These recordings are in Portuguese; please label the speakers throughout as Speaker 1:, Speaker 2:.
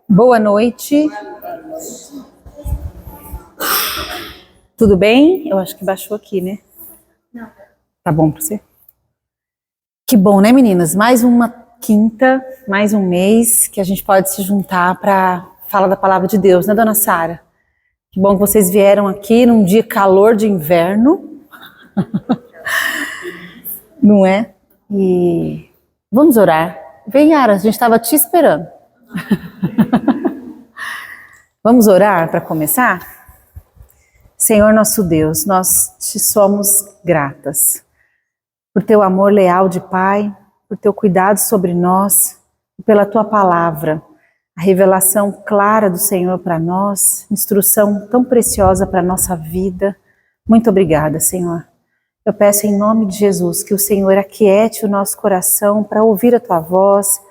Speaker 1: Boa noite. Tudo bem? Eu acho que baixou aqui, né? Não. Tá bom pra você? Que bom, né, meninas? Mais uma quinta, mais um mês que a gente pode se juntar para falar da palavra de Deus, né, dona Sara? Que bom que vocês vieram aqui num dia calor de inverno. Não é? E vamos orar. Vem, Yara, a gente estava te esperando. Vamos orar para começar? Senhor nosso Deus, nós te somos gratas por teu amor leal de Pai, por teu cuidado sobre nós, pela tua palavra, a revelação clara do Senhor para nós, instrução tão preciosa para a nossa vida. Muito obrigada, Senhor. Eu peço em nome de Jesus que o Senhor aquiete o nosso coração para ouvir a tua voz,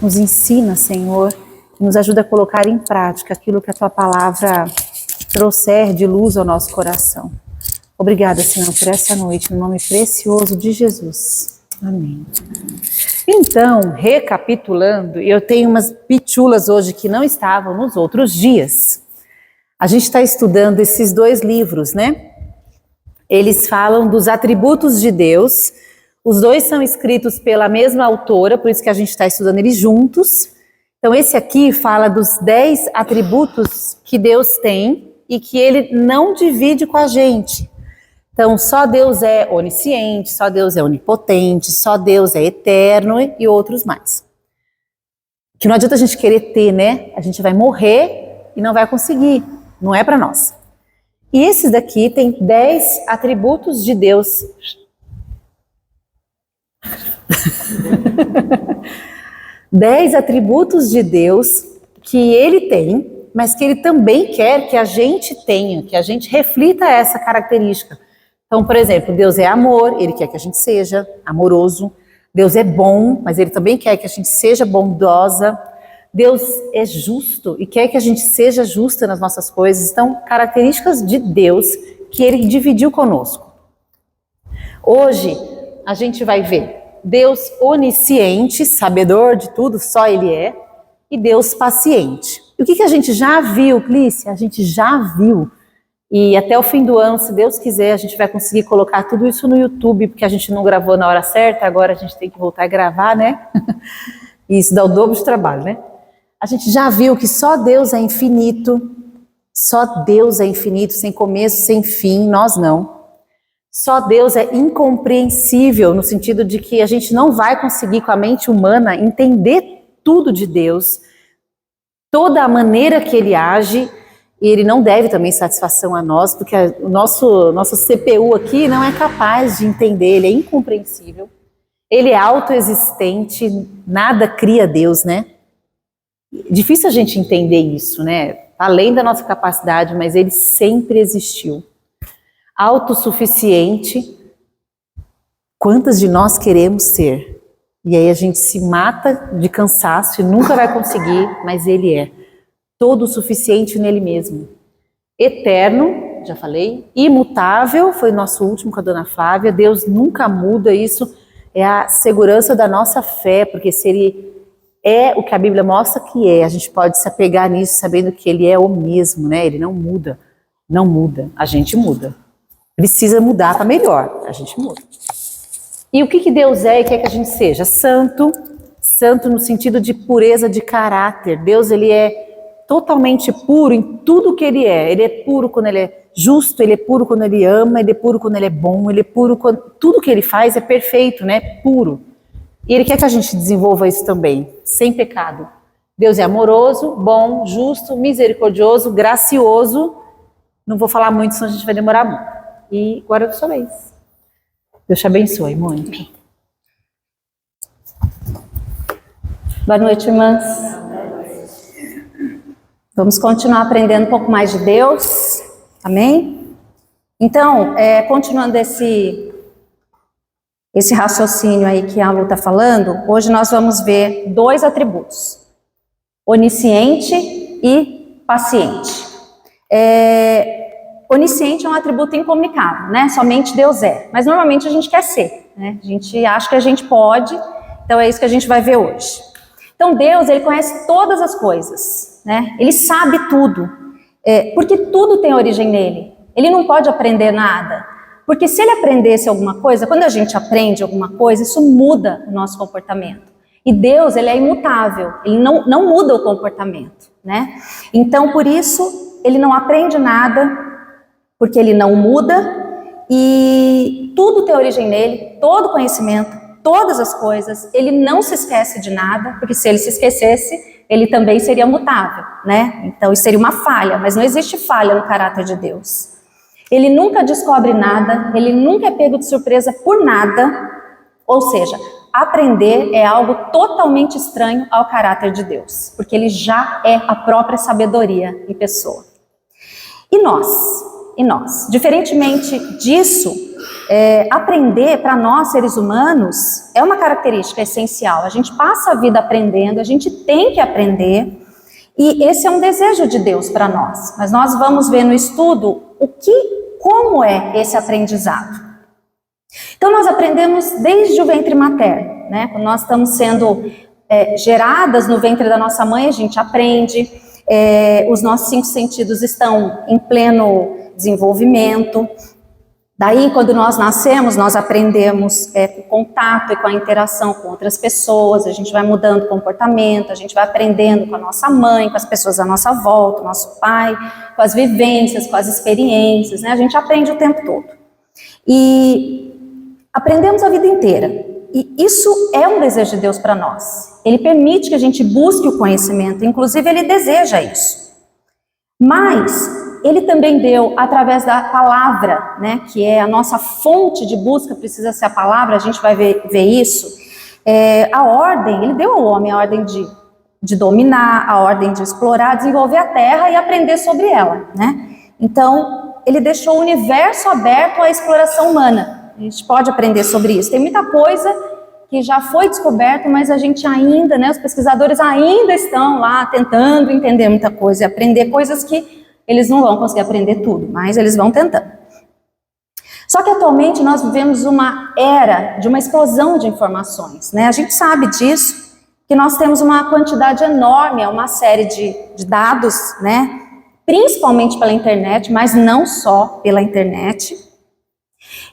Speaker 1: nos ensina, Senhor, nos ajuda a colocar em prática aquilo que a tua palavra trouxer de luz ao nosso coração. Obrigada, Senhor, por essa noite, no nome precioso de Jesus. Amém. Então, recapitulando, eu tenho umas pitulas hoje que não estavam nos outros dias. A gente está estudando esses dois livros, né? Eles falam dos atributos de Deus. Os dois são escritos pela mesma autora, por isso que a gente está estudando eles juntos. Então, esse aqui fala dos 10 atributos que Deus tem e que ele não divide com a gente. Então, só Deus é onisciente, só Deus é onipotente, só Deus é eterno e outros mais. Que não adianta a gente querer ter, né? A gente vai morrer e não vai conseguir, não é para nós. E esses daqui tem 10 atributos de Deus. 10 atributos de Deus que ele tem, mas que ele também quer que a gente tenha, que a gente reflita essa característica. Então, por exemplo, Deus é amor, ele quer que a gente seja amoroso. Deus é bom, mas ele também quer que a gente seja bondosa. Deus é justo e quer que a gente seja justa nas nossas coisas. Então, características de Deus que ele dividiu conosco. Hoje, a gente vai ver Deus onisciente, sabedor de tudo, só ele é, e Deus paciente. E o que a gente já viu, Clícia? A gente já viu. E até o fim do ano, se Deus quiser, a gente vai conseguir colocar tudo isso no YouTube, porque a gente não gravou na hora certa, agora a gente tem que voltar a gravar, né? E isso dá o dobro de trabalho, né? A gente já viu que só Deus é infinito, sem começo, sem fim, nós não. Só Deus é incompreensível, no sentido de que a gente não vai conseguir com a mente humana entender tudo de Deus, toda a maneira que ele age. E ele não deve também satisfação a nós, porque o nosso CPU aqui não é capaz de entender, ele é incompreensível. Ele é autoexistente, nada cria Deus, né? Difícil a gente entender isso, né? Além da nossa capacidade, mas ele sempre existiu. Autossuficiente, quantas de nós queremos ser? E aí a gente se mata de cansaço e nunca vai conseguir, mas ele é. Todo o suficiente nele mesmo. Eterno, já falei, imutável, foi nosso último com a dona Flávia, Deus nunca muda, isso é a segurança da nossa fé, porque se ele é o que a Bíblia mostra que é, a gente pode se apegar nisso sabendo que ele é o mesmo, né? Ele não muda, a gente muda. Precisa mudar para melhor, a gente muda. E o que Deus é e quer que a gente seja? Santo no sentido de pureza de caráter. Deus, ele é totalmente puro em tudo que ele é. Ele é puro quando ele é justo, ele é puro quando ele ama, ele é puro quando ele é bom, ele é puro quando tudo que ele faz é perfeito, né? Puro. E ele quer que a gente desenvolva isso também, sem pecado. Deus é amoroso, bom, justo, misericordioso, gracioso. Não vou falar muito, senão a gente vai demorar muito. E agora é a sua vez. Deus te abençoe muito.
Speaker 2: Boa noite, irmãs. Vamos continuar aprendendo um pouco mais de Deus, amém? Então, continuando esse raciocínio aí que a Lu está falando, hoje nós vamos ver 2 atributos, onisciente e paciente. Onisciente é um atributo incomunicável, né? Somente Deus é, mas normalmente a gente quer ser. né? A gente acha que a gente pode, então é isso que a gente vai ver hoje. Então Deus, ele conhece todas as coisas, né? Ele sabe tudo, porque tudo tem origem nele. Ele não pode aprender nada, porque se ele aprendesse alguma coisa, quando a gente aprende alguma coisa, isso muda o nosso comportamento. E Deus, ele é imutável, ele não muda o comportamento, né? Então, por isso, ele não aprende nada, porque ele não muda, e tudo tem origem nele, todo conhecimento, todas as coisas, ele não se esquece de nada, porque se ele se esquecesse, ele também seria mutável, né? Então, isso seria uma falha, mas não existe falha no caráter de Deus. Ele nunca descobre nada, ele nunca é pego de surpresa por nada, ou seja, aprender é algo totalmente estranho ao caráter de Deus, porque ele já é a própria sabedoria em pessoa. E nós? Diferentemente disso, aprender para nós seres humanos é uma característica essencial. A gente passa a vida aprendendo, a gente tem que aprender, e esse é um desejo de Deus para nós. Mas nós vamos ver no estudo como é esse aprendizado. Então nós aprendemos desde o ventre materno, né? Quando nós estamos sendo geradas no ventre da nossa mãe, a gente aprende, os nossos 5 sentidos estão em pleno desenvolvimento. Daí, quando nós nascemos, nós aprendemos com o contato e com a interação com outras pessoas, a gente vai mudando o comportamento, a gente vai aprendendo com a nossa mãe, com as pessoas à nossa volta, o nosso pai, com as vivências, com as experiências, né? A gente aprende o tempo todo. E aprendemos a vida inteira. E isso é um desejo de Deus para nós. Ele permite que a gente busque o conhecimento, inclusive ele deseja isso. Mas ele também deu, através da palavra, né, que é a nossa fonte de busca, precisa ser a palavra, a gente vai ver isso, a ordem, ele deu ao homem a ordem de dominar, a ordem de explorar, desenvolver a terra e aprender sobre ela, né? Então, ele deixou o universo aberto à exploração humana. A gente pode aprender sobre isso. Tem muita coisa que já foi descoberta, mas a gente ainda, né, os pesquisadores ainda estão lá tentando entender muita coisa e aprender coisas que eles não vão conseguir aprender tudo, mas eles vão tentando. Só que atualmente nós vivemos uma era de uma explosão de informações, né? A gente sabe disso, que nós temos uma quantidade enorme, uma série de dados, né? Principalmente pela internet, mas não só pela internet.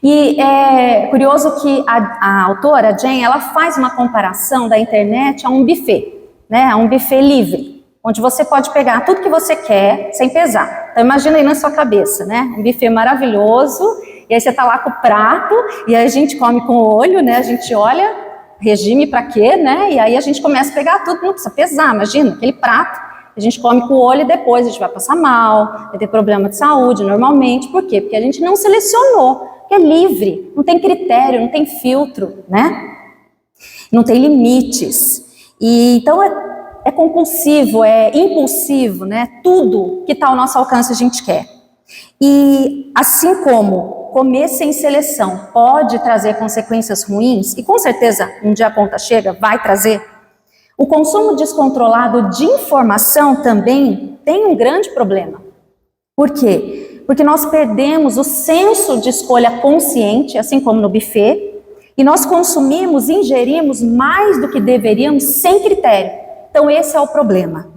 Speaker 2: E é curioso que a autora, Jen, ela faz uma comparação da internet a um buffet, né? A um buffet livre, onde você pode pegar tudo que você quer sem pesar. Então imagina aí na sua cabeça, né? Um buffet maravilhoso, e aí você tá lá com o prato, e aí a gente come com o olho, né? A gente olha, regime pra quê, né? E aí a gente começa a pegar tudo, não precisa pesar, imagina, aquele prato, a gente come com o olho e depois a gente vai passar mal, vai ter problema de saúde normalmente. Por quê? Porque a gente não selecionou, porque é livre, não tem critério, não tem filtro, né? Não tem limites. E então é compulsivo, é impulsivo, né? Tudo que está ao nosso alcance a gente quer. E assim como comer sem seleção pode trazer consequências ruins, e com certeza um dia a conta chega, vai trazer, o consumo descontrolado de informação também tem um grande problema. Por quê? Porque nós perdemos o senso de escolha consciente, assim como no buffet, e nós consumimos, ingerimos mais do que deveríamos sem critério. Então esse é o problema.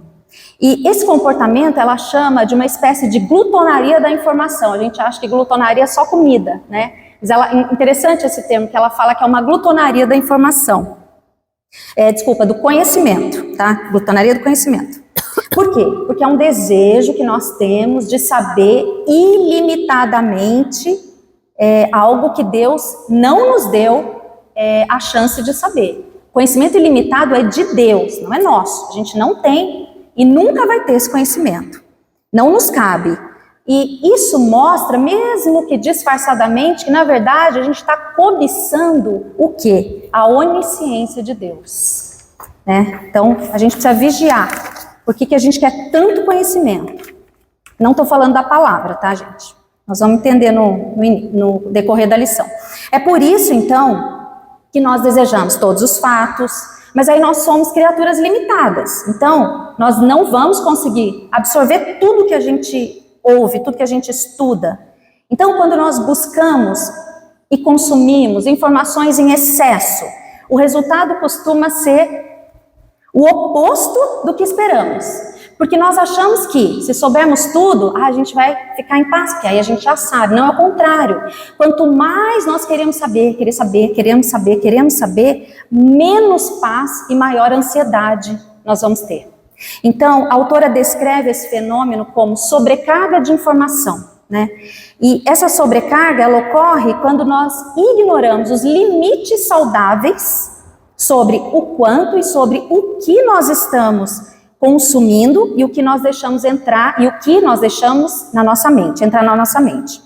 Speaker 2: E esse comportamento ela chama de uma espécie de glutonaria da informação. A gente acha que glutonaria é só comida, né? Mas interessante esse termo, que ela fala que é uma glutonaria da informação. Do conhecimento, tá? Glutonaria do conhecimento. Por quê? Porque é um desejo que nós temos de saber ilimitadamente algo que Deus não nos deu a chance de saber. Conhecimento ilimitado é de Deus, não é nosso. A gente não tem e nunca vai ter esse conhecimento. Não nos cabe. E isso mostra, mesmo que disfarçadamente, que na verdade a gente está cobiçando o quê? A onisciência de Deus. Né? Então a gente precisa vigiar. Por que a gente quer tanto conhecimento? Não estou falando da palavra, tá, gente? Nós vamos entender no decorrer da lição. É por isso, então, que nós desejamos todos os fatos, mas aí nós somos criaturas limitadas. Então, nós não vamos conseguir absorver tudo que a gente ouve, tudo que a gente estuda. Então, quando nós buscamos e consumimos informações em excesso, o resultado costuma ser o oposto do que esperamos. Porque nós achamos que, se soubermos tudo, a gente vai ficar em paz, porque aí a gente já sabe. Não, é o contrário. Quanto mais nós queremos saber, menos paz e maior ansiedade nós vamos ter. Então, a autora descreve esse fenômeno como sobrecarga de informação, né? E essa sobrecarga, ela ocorre quando nós ignoramos os limites saudáveis sobre o quanto e sobre o que nós estamos consumindo e o que nós deixamos entrar e o que nós deixamos na nossa mente, entrar na nossa mente.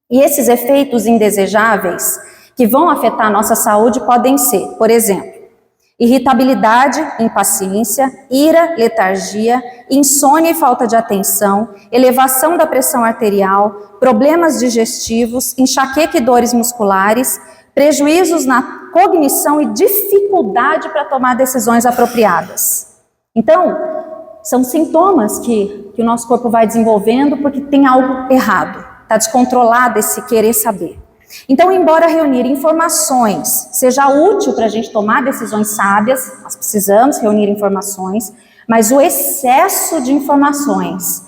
Speaker 2: E esses efeitos indesejáveis que vão afetar a nossa saúde podem ser, por exemplo, irritabilidade, impaciência, ira, letargia, insônia e falta de atenção, elevação da pressão arterial, problemas digestivos, enxaqueca e dores musculares, prejuízos na cognição e dificuldade para tomar decisões apropriadas. Então, são sintomas que o nosso corpo vai desenvolvendo porque tem algo errado, está descontrolado esse querer saber. Então, embora reunir informações seja útil para a gente tomar decisões sábias, nós precisamos reunir informações, mas o excesso de informações,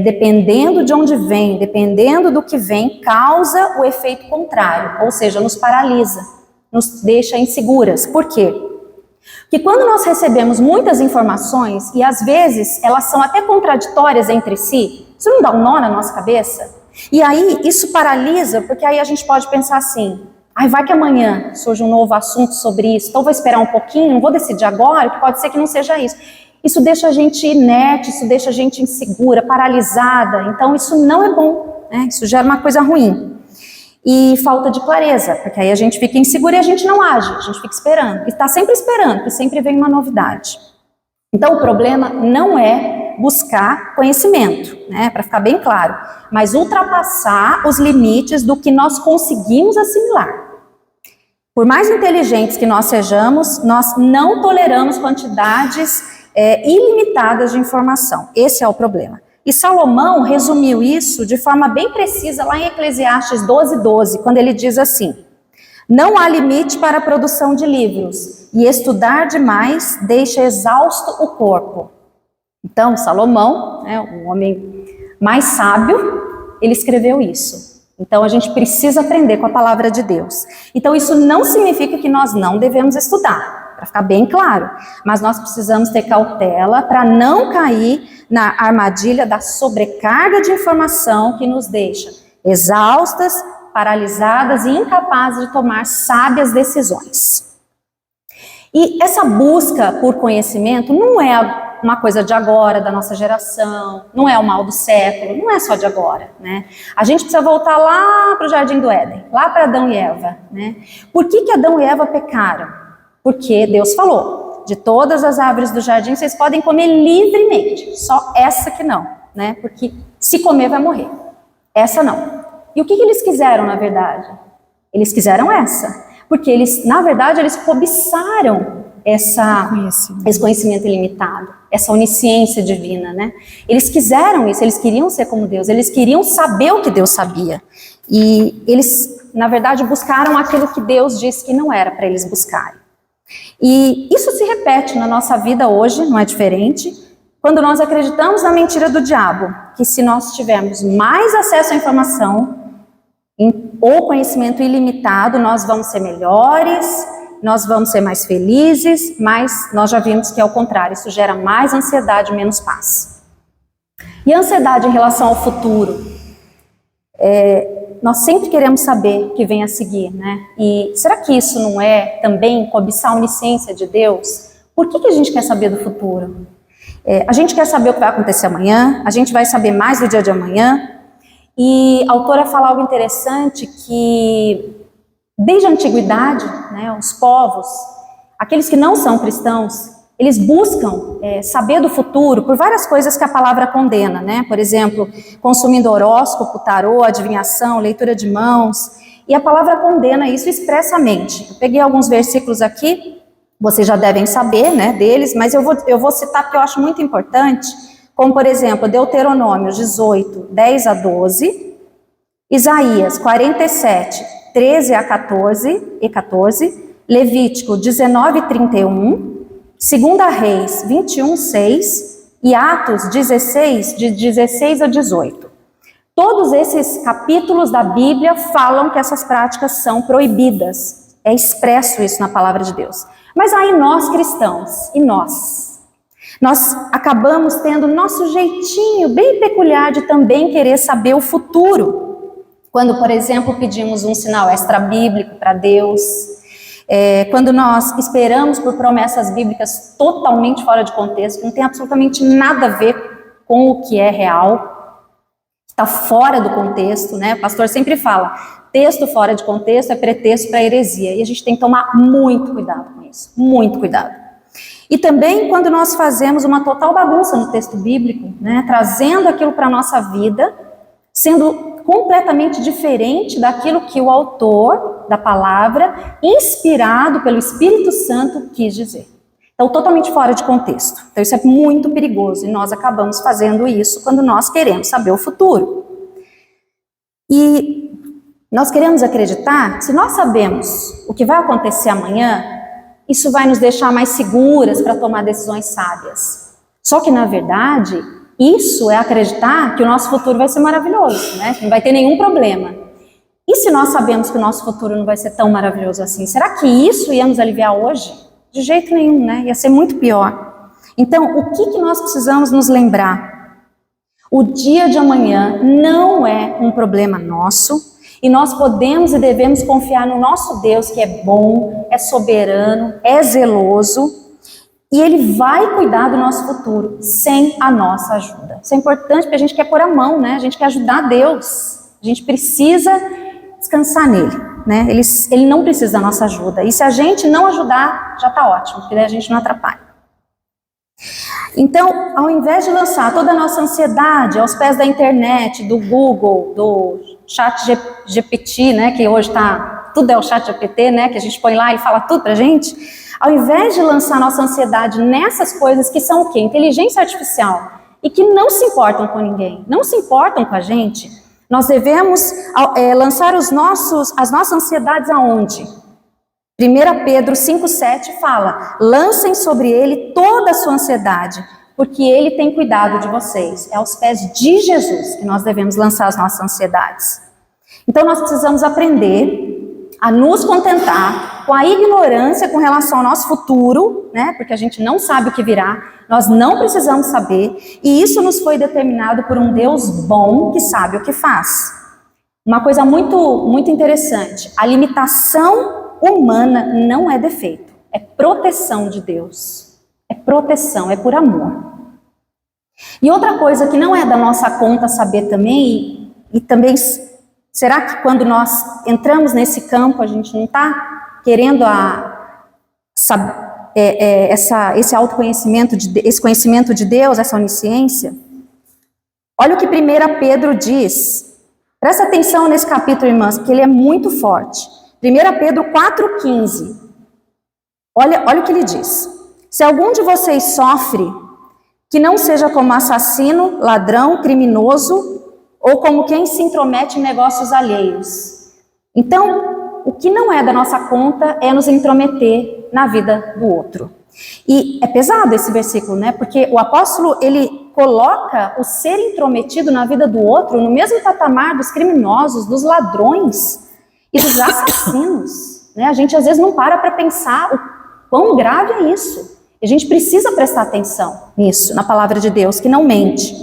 Speaker 2: dependendo de onde vem, dependendo do que vem, causa o efeito contrário, ou seja, nos paralisa, nos deixa inseguras. Por quê? Porque quando nós recebemos muitas informações, e às vezes elas são até contraditórias entre si, isso não dá um nó na nossa cabeça? E aí isso paralisa, porque aí a gente pode pensar assim, vai que amanhã surge um novo assunto sobre isso, então vou esperar um pouquinho, não vou decidir agora, que pode ser que não seja isso. Isso deixa a gente inerte, isso deixa a gente insegura, paralisada, então isso não é bom, né? Isso gera uma coisa ruim. E falta de clareza, porque aí a gente fica insegura e a gente não age, a gente fica esperando, e está sempre esperando, que sempre vem uma novidade. Então o problema não é buscar conhecimento, né, para ficar bem claro, mas ultrapassar os limites do que nós conseguimos assimilar. Por mais inteligentes que nós sejamos, nós não toleramos quantidades ilimitadas de informação, esse é o problema. E Salomão resumiu isso de forma bem precisa lá em Eclesiastes 12:12, quando ele diz assim: não há limite para a produção de livros, e estudar demais deixa exausto o corpo. Então, Salomão, um homem mais sábio, ele escreveu isso. Então, a gente precisa aprender com a palavra de Deus. Então, isso não significa que nós não devemos estudar, para ficar bem claro, mas nós precisamos ter cautela para não cair na armadilha da sobrecarga de informação que nos deixa exaustas, paralisadas e incapazes de tomar sábias decisões. E essa busca por conhecimento não é uma coisa de agora, da nossa geração, não é o mal do século, não é só de agora, né? A gente precisa voltar lá para o Jardim do Éden, lá para Adão e Eva, né? Por que Adão e Eva pecaram? Porque Deus falou, de todas as árvores do jardim vocês podem comer livremente, só essa que não, né? Porque se comer vai morrer, essa não. E o que eles quiseram, na verdade? Eles quiseram essa, porque eles, na verdade, eles cobiçaram esse conhecimento ilimitado, essa onisciência divina, né? Eles quiseram isso, eles queriam ser como Deus, eles queriam saber o que Deus sabia. E eles, na verdade, buscaram aquilo que Deus disse que não era para eles buscarem. E isso se repete na nossa vida hoje, não é diferente, quando nós acreditamos na mentira do diabo, que se nós tivermos mais acesso à informação, ou conhecimento ilimitado, nós vamos ser melhores, nós vamos ser mais felizes, mas nós já vimos que é o contrário, isso gera mais ansiedade, menos paz. E a ansiedade em relação ao futuro? Nós sempre queremos saber o que vem a seguir, né? E será que isso não é também cobiçar a onisciência de Deus? Por que a gente quer saber do futuro? A gente quer saber o que vai acontecer amanhã, a gente vai saber mais do dia de amanhã. E a autora fala algo interessante, que desde a antiguidade, né, os povos, aqueles que não são cristãos, eles buscam saber do futuro por várias coisas que a palavra condena, né? Por exemplo, consumindo horóscopo, tarô, adivinhação, leitura de mãos, e a palavra condena isso expressamente. Eu peguei alguns versículos aqui, vocês já devem saber, né, deles, mas eu vou citar porque eu acho muito importante, como por exemplo, Deuteronômio 18, 10 a 12, Isaías 47, 13 a 14, Levítico 19, 31, 2 Reis 21, 6 e Atos 16, de 16 a 18. Todos esses capítulos da Bíblia falam que essas práticas são proibidas. É expresso isso na palavra de Deus. Mas aí nós cristãos, e nós acabamos tendo nosso jeitinho bem peculiar de também querer saber o futuro. Quando, por exemplo, pedimos um sinal extra-bíblico para Deus, quando nós esperamos por promessas bíblicas totalmente fora de contexto, que não tem absolutamente nada a ver com o que é real, está fora do contexto, né? O pastor sempre fala, texto fora de contexto é pretexto para heresia, e a gente tem que tomar muito cuidado com isso, muito cuidado. E também quando nós fazemos uma total bagunça no texto bíblico, né? Trazendo aquilo para a nossa vida, sendo completamente diferente daquilo que o autor da palavra, inspirado pelo Espírito Santo, quis dizer. Então, totalmente fora de contexto. Então, isso é muito perigoso e nós acabamos fazendo isso quando nós queremos saber o futuro. E nós queremos acreditar que se nós sabemos o que vai acontecer amanhã, isso vai nos deixar mais seguras para tomar decisões sábias. Só que, na verdade, isso é acreditar que o nosso futuro vai ser maravilhoso, né? Que não vai ter nenhum problema. E se nós sabemos que o nosso futuro não vai ser tão maravilhoso assim, será que isso ia nos aliviar hoje? De jeito nenhum, né? Ia ser muito pior. Então, o que nós precisamos nos lembrar? O dia de amanhã não é um problema nosso e nós podemos e devemos confiar no nosso Deus, que é bom, é soberano, é zeloso e Ele vai cuidar do nosso futuro sem a nossa ajuda. Isso é importante porque a gente quer pôr a mão, né? A gente quer ajudar Deus. A gente precisa descansar nele. Né? Ele não precisa da nossa ajuda. E se a gente não ajudar, já está ótimo, porque daí a gente não atrapalha. Então, ao invés de lançar toda a nossa ansiedade aos pés da internet, do Google, do chat GPT, né, que hoje tudo é o chat GPT, né, que a gente põe lá e fala tudo pra gente, ao invés de lançar nossa ansiedade nessas coisas que são o quê? Inteligência artificial, e que não se importam com ninguém, não se importam com a gente, nós devemos lançar as nossas ansiedades aonde? 1 Pedro 5,7 fala, lancem sobre ele toda a sua ansiedade, porque ele tem cuidado de vocês. É aos pés de Jesus que nós devemos lançar as nossas ansiedades. Então nós precisamos aprender a nos contentar com a ignorância com relação ao nosso futuro, né? Porque a gente não sabe o que virá, nós não precisamos saber, e isso nos foi determinado por um Deus bom que sabe o que faz. Uma coisa muito, muito interessante, a limitação humana não é defeito, é proteção de Deus, é proteção, é por amor. E outra coisa que não é da nossa conta saber também, e também, será que quando nós entramos nesse campo, a gente não está querendo esse autoconhecimento, esse conhecimento de Deus, essa onisciência? Olha o que 1 Pedro diz. Presta atenção nesse capítulo, irmãs, porque ele é muito forte. 1 Pedro 4,15. Olha o que ele diz. Se algum de vocês sofre, que não seja como assassino, ladrão, criminoso, ou como quem se intromete em negócios alheios. Então, o que não é da nossa conta é nos intrometer na vida do outro. E é pesado esse versículo, né? Porque o apóstolo, ele coloca o ser intrometido na vida do outro no mesmo patamar dos criminosos, dos ladrões e dos assassinos, né? A gente às vezes não para pensar o quão grave é isso. A gente precisa prestar atenção nisso, na palavra de Deus, que não mente.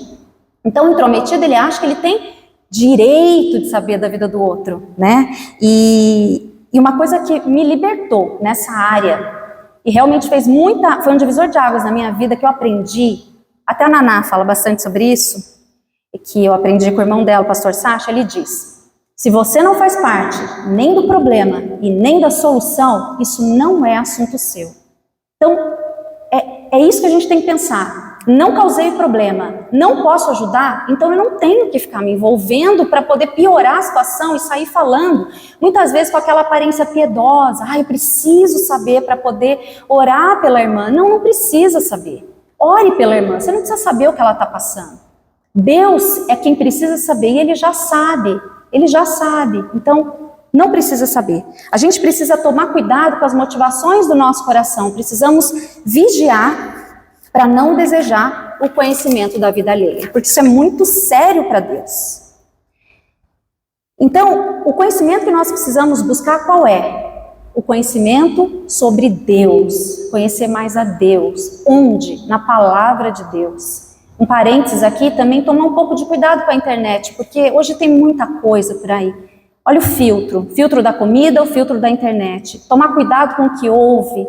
Speaker 2: Então, o intrometido, ele acha que ele tem direito de saber da vida do outro, né? E uma coisa que me libertou nessa área, e realmente foi um divisor de águas na minha vida, que eu aprendi, até a Naná fala bastante sobre isso, e que eu aprendi com o irmão dela, o pastor Sacha, ele diz, se você não faz parte nem do problema e nem da solução, isso não é assunto seu. Então, é isso que a gente tem que pensar. Não causei problema, não posso ajudar, então eu não tenho que ficar me envolvendo para poder piorar a situação e sair falando, muitas vezes com aquela aparência piedosa, eu preciso saber para poder orar pela irmã. Não precisa saber. Ore pela irmã, você não precisa saber o que ela está passando. Deus é quem precisa saber e Ele já sabe. Então, não precisa saber. A gente precisa tomar cuidado com as motivações do nosso coração. Precisamos vigiar para não desejar o conhecimento da vida alheia, porque isso é muito sério para Deus. Então, o conhecimento que nós precisamos buscar qual é? O conhecimento sobre Deus, conhecer mais a Deus. Onde? Na palavra de Deus. Um parênteses aqui, também tomar um pouco de cuidado com a internet, porque hoje tem muita coisa por aí. Olha o filtro da comida, o filtro da internet. Tomar cuidado com o que ouve,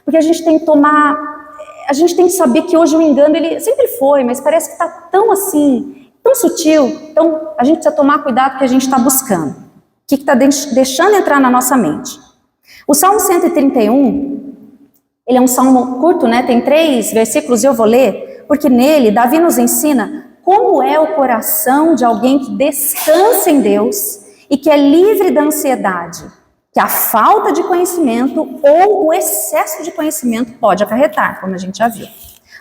Speaker 2: porque a gente tem que saber que hoje o engano, ele sempre foi, mas parece que está tão assim, tão sutil. Então, a gente precisa tomar cuidado com o que a gente está buscando. O que está deixando entrar na nossa mente. O Salmo 131, ele é um salmo curto, né? Tem 3 versículos e eu vou ler, porque nele Davi nos ensina como é o coração de alguém que descansa em Deus e que é livre da ansiedade, que a falta de conhecimento ou o excesso de conhecimento pode acarretar, como a gente já viu.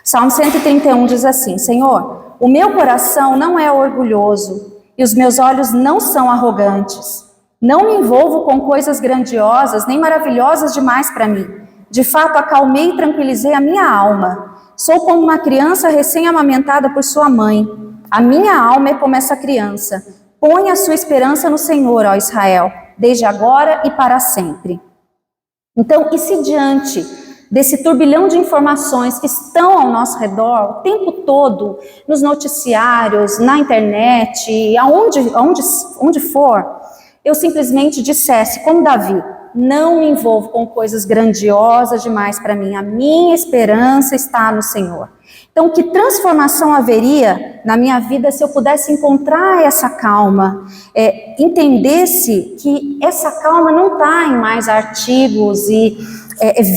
Speaker 2: Salmo 131 diz assim: Senhor, o meu coração não é orgulhoso e os meus olhos não são arrogantes. Não me envolvo com coisas grandiosas nem maravilhosas demais para mim. De fato, acalmei e tranquilizei a minha alma. Sou como uma criança recém-amamentada por sua mãe. A minha alma é como essa criança. Põe a sua esperança no Senhor, ó Israel, desde agora e para sempre. Então, e se diante desse turbilhão de informações que estão ao nosso redor, o tempo todo, nos noticiários, na internet, aonde for, eu simplesmente dissesse, como Davi, não me envolvo com coisas grandiosas demais para mim, a minha esperança está no Senhor. Então, que transformação haveria na minha vida se eu pudesse encontrar essa calma, entendesse que essa calma não está em mais artigos e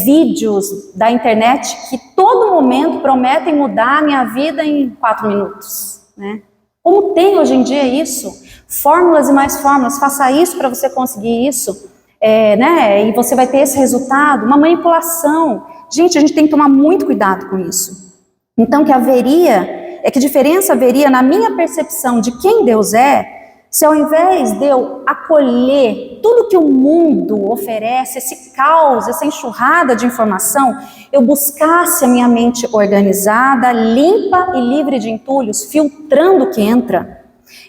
Speaker 2: vídeos da internet que todo momento prometem mudar a minha vida em 4 minutos, né? Como tem hoje em dia isso? Fórmulas e mais fórmulas, faça isso para você conseguir isso, né? E você vai ter esse resultado, uma manipulação. Gente, a gente tem que tomar muito cuidado com isso. Então, que diferença haveria na minha percepção de quem Deus é, se ao invés de eu acolher tudo que o mundo oferece, esse caos, essa enxurrada de informação, eu buscasse a minha mente organizada, limpa e livre de entulhos, filtrando o que entra.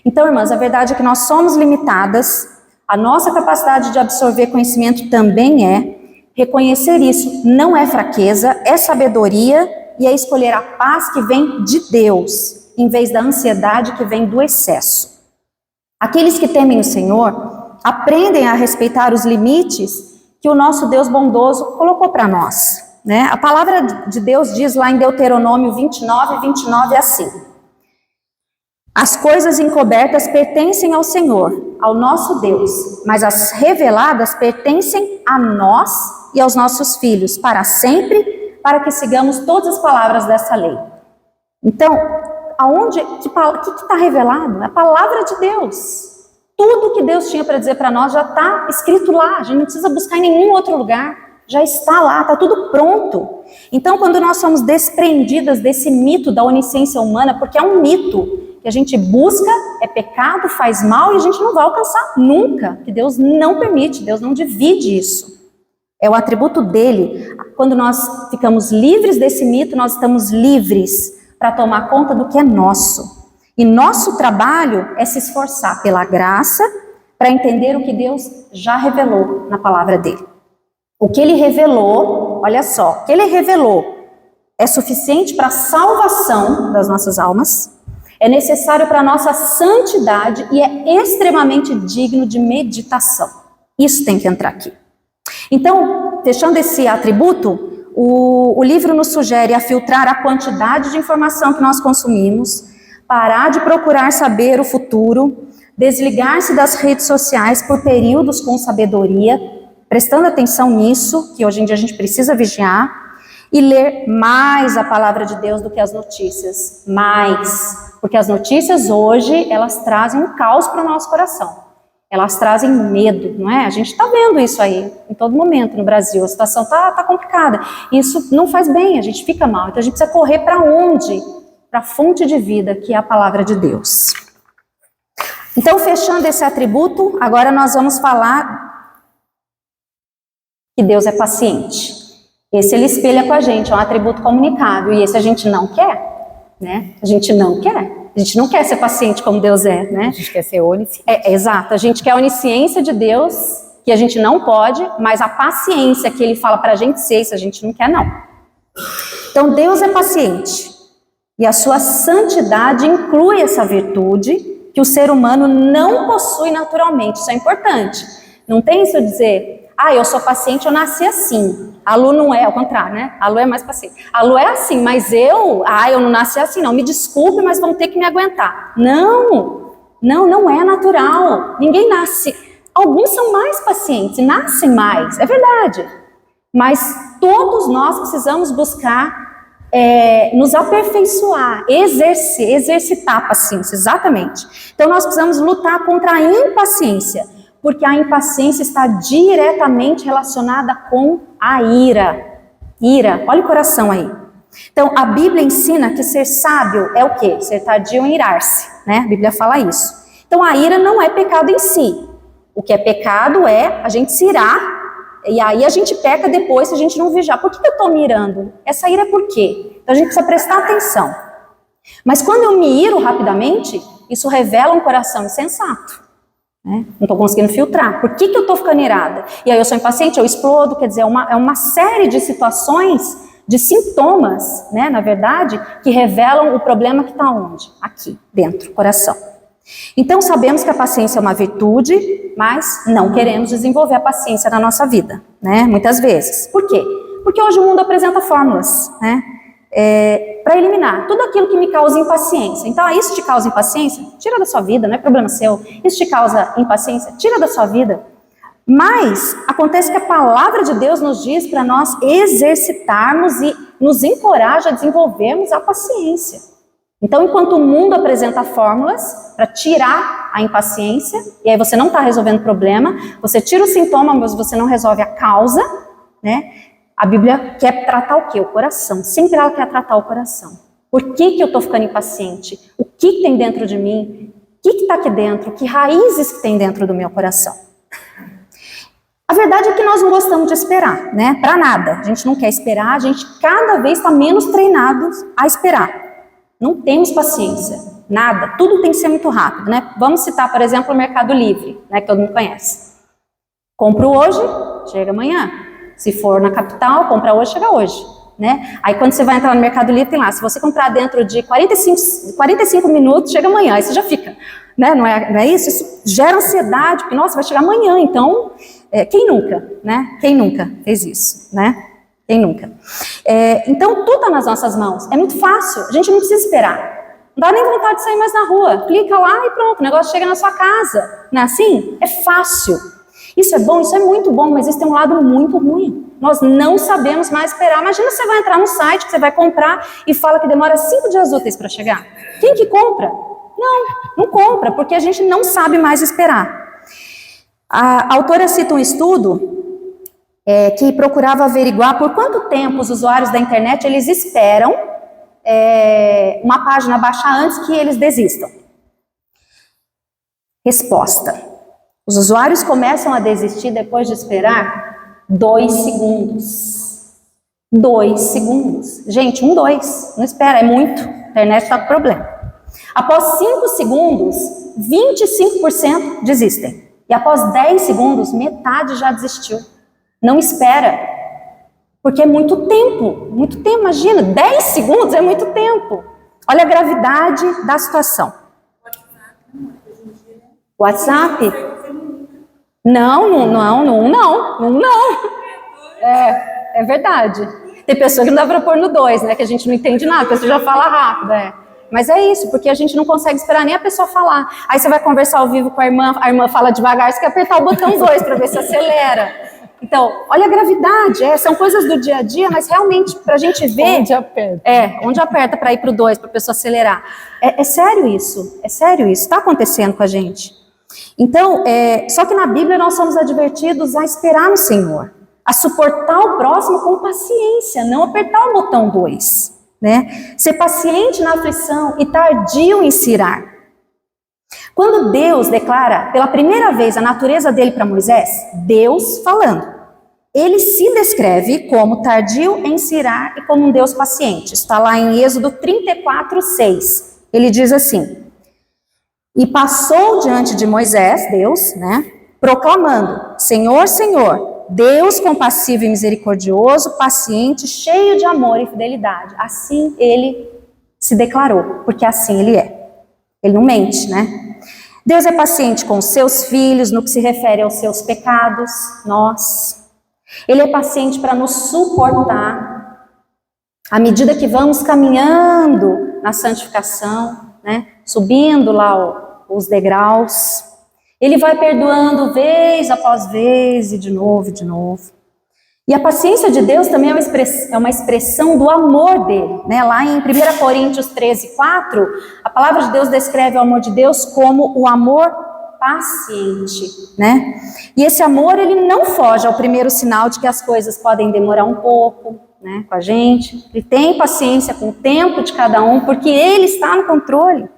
Speaker 2: Então, irmãs, a verdade é que nós somos limitadas, a nossa capacidade de absorver conhecimento também é. Reconhecer isso não é fraqueza, é sabedoria, e é escolher a paz que vem de Deus, em vez da ansiedade que vem do excesso. Aqueles que temem o Senhor aprendem a respeitar os limites que o nosso Deus bondoso colocou para nós, né? A palavra de Deus diz lá em Deuteronômio 29 assim: as coisas encobertas pertencem ao Senhor, ao nosso Deus, mas as reveladas pertencem a nós e aos nossos filhos, para sempre, para que sigamos todas as palavras dessa lei. Então, o que está revelado? É a palavra de Deus. Tudo que Deus tinha para dizer para nós já está escrito lá, a gente não precisa buscar em nenhum outro lugar, já está lá, está tudo pronto. Então, quando nós somos desprendidas desse mito da onisciência humana, porque é um mito que a gente busca, é pecado, faz mal e a gente não vai alcançar nunca, que Deus não permite, Deus não divide isso. É o atributo dele. Quando nós ficamos livres desse mito, nós estamos livres para tomar conta do que é nosso. E nosso trabalho é se esforçar pela graça para entender o que Deus já revelou na palavra dele. O que ele revelou, olha só, o que ele revelou é suficiente para a salvação das nossas almas, é necessário para a nossa santidade e é extremamente digno de meditação. Isso tem que entrar aqui. Então, fechando esse atributo, o livro nos sugere a filtrar a quantidade de informação que nós consumimos, parar de procurar saber o futuro, desligar-se das redes sociais por períodos com sabedoria, prestando atenção nisso, que hoje em dia a gente precisa vigiar, e ler mais a palavra de Deus do que as notícias, mais, porque as notícias hoje, elas trazem um caos para o nosso coração. Elas trazem medo, não é? A gente está vendo isso aí em todo momento no Brasil. A situação está complicada. Isso não faz bem, a gente fica mal. Então a gente precisa correr para onde? Para a fonte de vida, que é a palavra de Deus. Então, fechando esse atributo, agora nós vamos falar que Deus é paciente. Esse ele espelha com a gente, é um atributo comunicável, e esse a gente não quer, né? A gente não quer ser paciente como Deus é, né?
Speaker 1: A gente quer ser onisciente.
Speaker 2: Exato, a gente quer a onisciência de Deus, que a gente não pode, mas a paciência que ele fala pra gente ser, isso a gente não quer, não. Então Deus é paciente, e a sua santidade inclui essa virtude que o ser humano não possui naturalmente, isso é importante. Não tem isso de dizer, eu sou paciente, eu nasci assim. A Lu não é, ao contrário, né? A Lu é mais paciente. A Lu é assim, mas eu não nasci assim, não. Me desculpe, mas vão ter que me aguentar. Não é natural. Ninguém nasce. Alguns são mais pacientes, nascem mais, é verdade. Mas todos nós precisamos buscar nos aperfeiçoar, exercitar a paciência, exatamente. Então nós precisamos lutar contra a impaciência, porque a impaciência está diretamente relacionada com a ira. Olha o coração aí. Então, a Bíblia ensina que ser sábio é o quê? Ser tardio em irar-se, né? A Bíblia fala isso. Então, a ira não é pecado em si. O que é pecado é a gente se irar, e aí a gente peca depois se a gente não vigiar. Por que eu estou me irando? Essa ira é por quê? Então, a gente precisa prestar atenção. Mas quando eu me iro rapidamente, isso revela um coração insensato. Não estou conseguindo filtrar. Por que eu estou ficando irada? E aí eu sou impaciente, eu explodo, quer dizer, é uma série de situações, de sintomas, né, na verdade, que revelam o problema que está onde? Aqui, dentro, coração. Então sabemos que a paciência é uma virtude, mas não queremos desenvolver a paciência na nossa vida, né, muitas vezes. Por quê? Porque hoje o mundo apresenta fórmulas, né, para eliminar tudo aquilo que me causa impaciência. Então, isso te causa impaciência? Tira da sua vida, não é problema seu. Isso te causa impaciência? Tira da sua vida. Mas acontece que a palavra de Deus nos diz para nós exercitarmos e nos encoraja a desenvolvermos a paciência. Então, enquanto o mundo apresenta fórmulas para tirar a impaciência, e aí você não está resolvendo o problema, você tira o sintoma, mas você não resolve a causa, né? A Bíblia quer tratar o quê? O coração. Sempre ela quer tratar o coração. Por que eu estou ficando impaciente? O que tem dentro de mim? O que está aqui dentro? Que raízes que tem dentro do meu coração? A verdade é que nós não gostamos de esperar, né? Para nada. A gente não quer esperar, a gente cada vez está menos treinado a esperar. Não temos paciência, nada. Tudo tem que ser muito rápido, né? Vamos citar, por exemplo, o Mercado Livre, né, que todo mundo conhece. Compro hoje, chega amanhã. Se for na capital, compra hoje, chega hoje, né? Aí quando você vai entrar no Mercado Livre, tem lá, se você comprar dentro de 45 minutos, chega amanhã, aí você já fica, né? Não é isso? Isso gera ansiedade, porque, nossa, vai chegar amanhã, então, quem nunca, né? Quem nunca fez isso, né? Quem nunca? Então, tudo está nas nossas mãos, é muito fácil, a gente não precisa esperar. Não dá nem vontade de sair mais na rua, clica lá e pronto, o negócio chega na sua casa, não é assim? É fácil. Isso é bom, isso é muito bom, mas isso tem um lado muito ruim. Nós não sabemos mais esperar. Imagina você vai entrar no site que você vai comprar e fala que demora 5 dias úteis para chegar. Quem que compra? Não compra, porque a gente não sabe mais esperar. A autora cita um estudo que procurava averiguar por quanto tempo os usuários da internet eles esperam uma página baixar antes que eles desistam. Resposta. Os usuários começam a desistir depois de esperar 2 segundos. 2 segundos. Gente, 2. Não espera, é muito. A internet está com problema. Após 5 segundos, 25% desistem. E após 10 segundos, metade já desistiu. Não espera. Porque é muito tempo. Muito tempo, imagina. 10 segundos é muito tempo. Olha a gravidade da situação. WhatsApp? Não. É verdade. Tem pessoa que não dá para pôr no 2, né? Que a gente não entende nada, a pessoa já fala rápido, Mas é isso, porque a gente não consegue esperar nem a pessoa falar. Aí você vai conversar ao vivo com a irmã fala devagar, você quer apertar o botão 2 para ver se acelera. Então, olha a gravidade, são coisas do dia a dia, mas realmente, para a gente ver...
Speaker 1: Onde aperta.
Speaker 2: Onde aperta para ir para o 2, para a pessoa acelerar. É sério isso, está acontecendo com a gente. Então, só que na Bíblia nós somos advertidos a esperar no Senhor, a suportar o próximo com paciência, não apertar o botão 2, né? Ser paciente na aflição e tardio em se irar. Quando Deus declara pela primeira vez a natureza dele para Moisés, Deus falando, ele se descreve como tardio em se irar e como um Deus paciente. Está lá em Êxodo 34:6. Ele diz assim: e passou diante de Moisés, Deus, né, proclamando: Senhor, Senhor, Deus compassivo e misericordioso, paciente, cheio de amor e fidelidade. Assim ele se declarou, porque assim ele é. Ele não mente, né? Deus é paciente com os seus filhos no que se refere aos seus pecados, nós. Ele é paciente para nos suportar à medida que vamos caminhando na santificação, né? Subindo lá os degraus. Ele vai perdoando vez após vez e de novo e de novo. E a paciência de Deus também é uma expressão do amor dele, né? Lá em 1 Coríntios 13:4, a palavra de Deus descreve o amor de Deus como o amor paciente, né? E esse amor, ele não foge ao primeiro sinal de que as coisas podem demorar um pouco, né, com a gente. Ele tem paciência com o tempo de cada um, porque ele está no controle.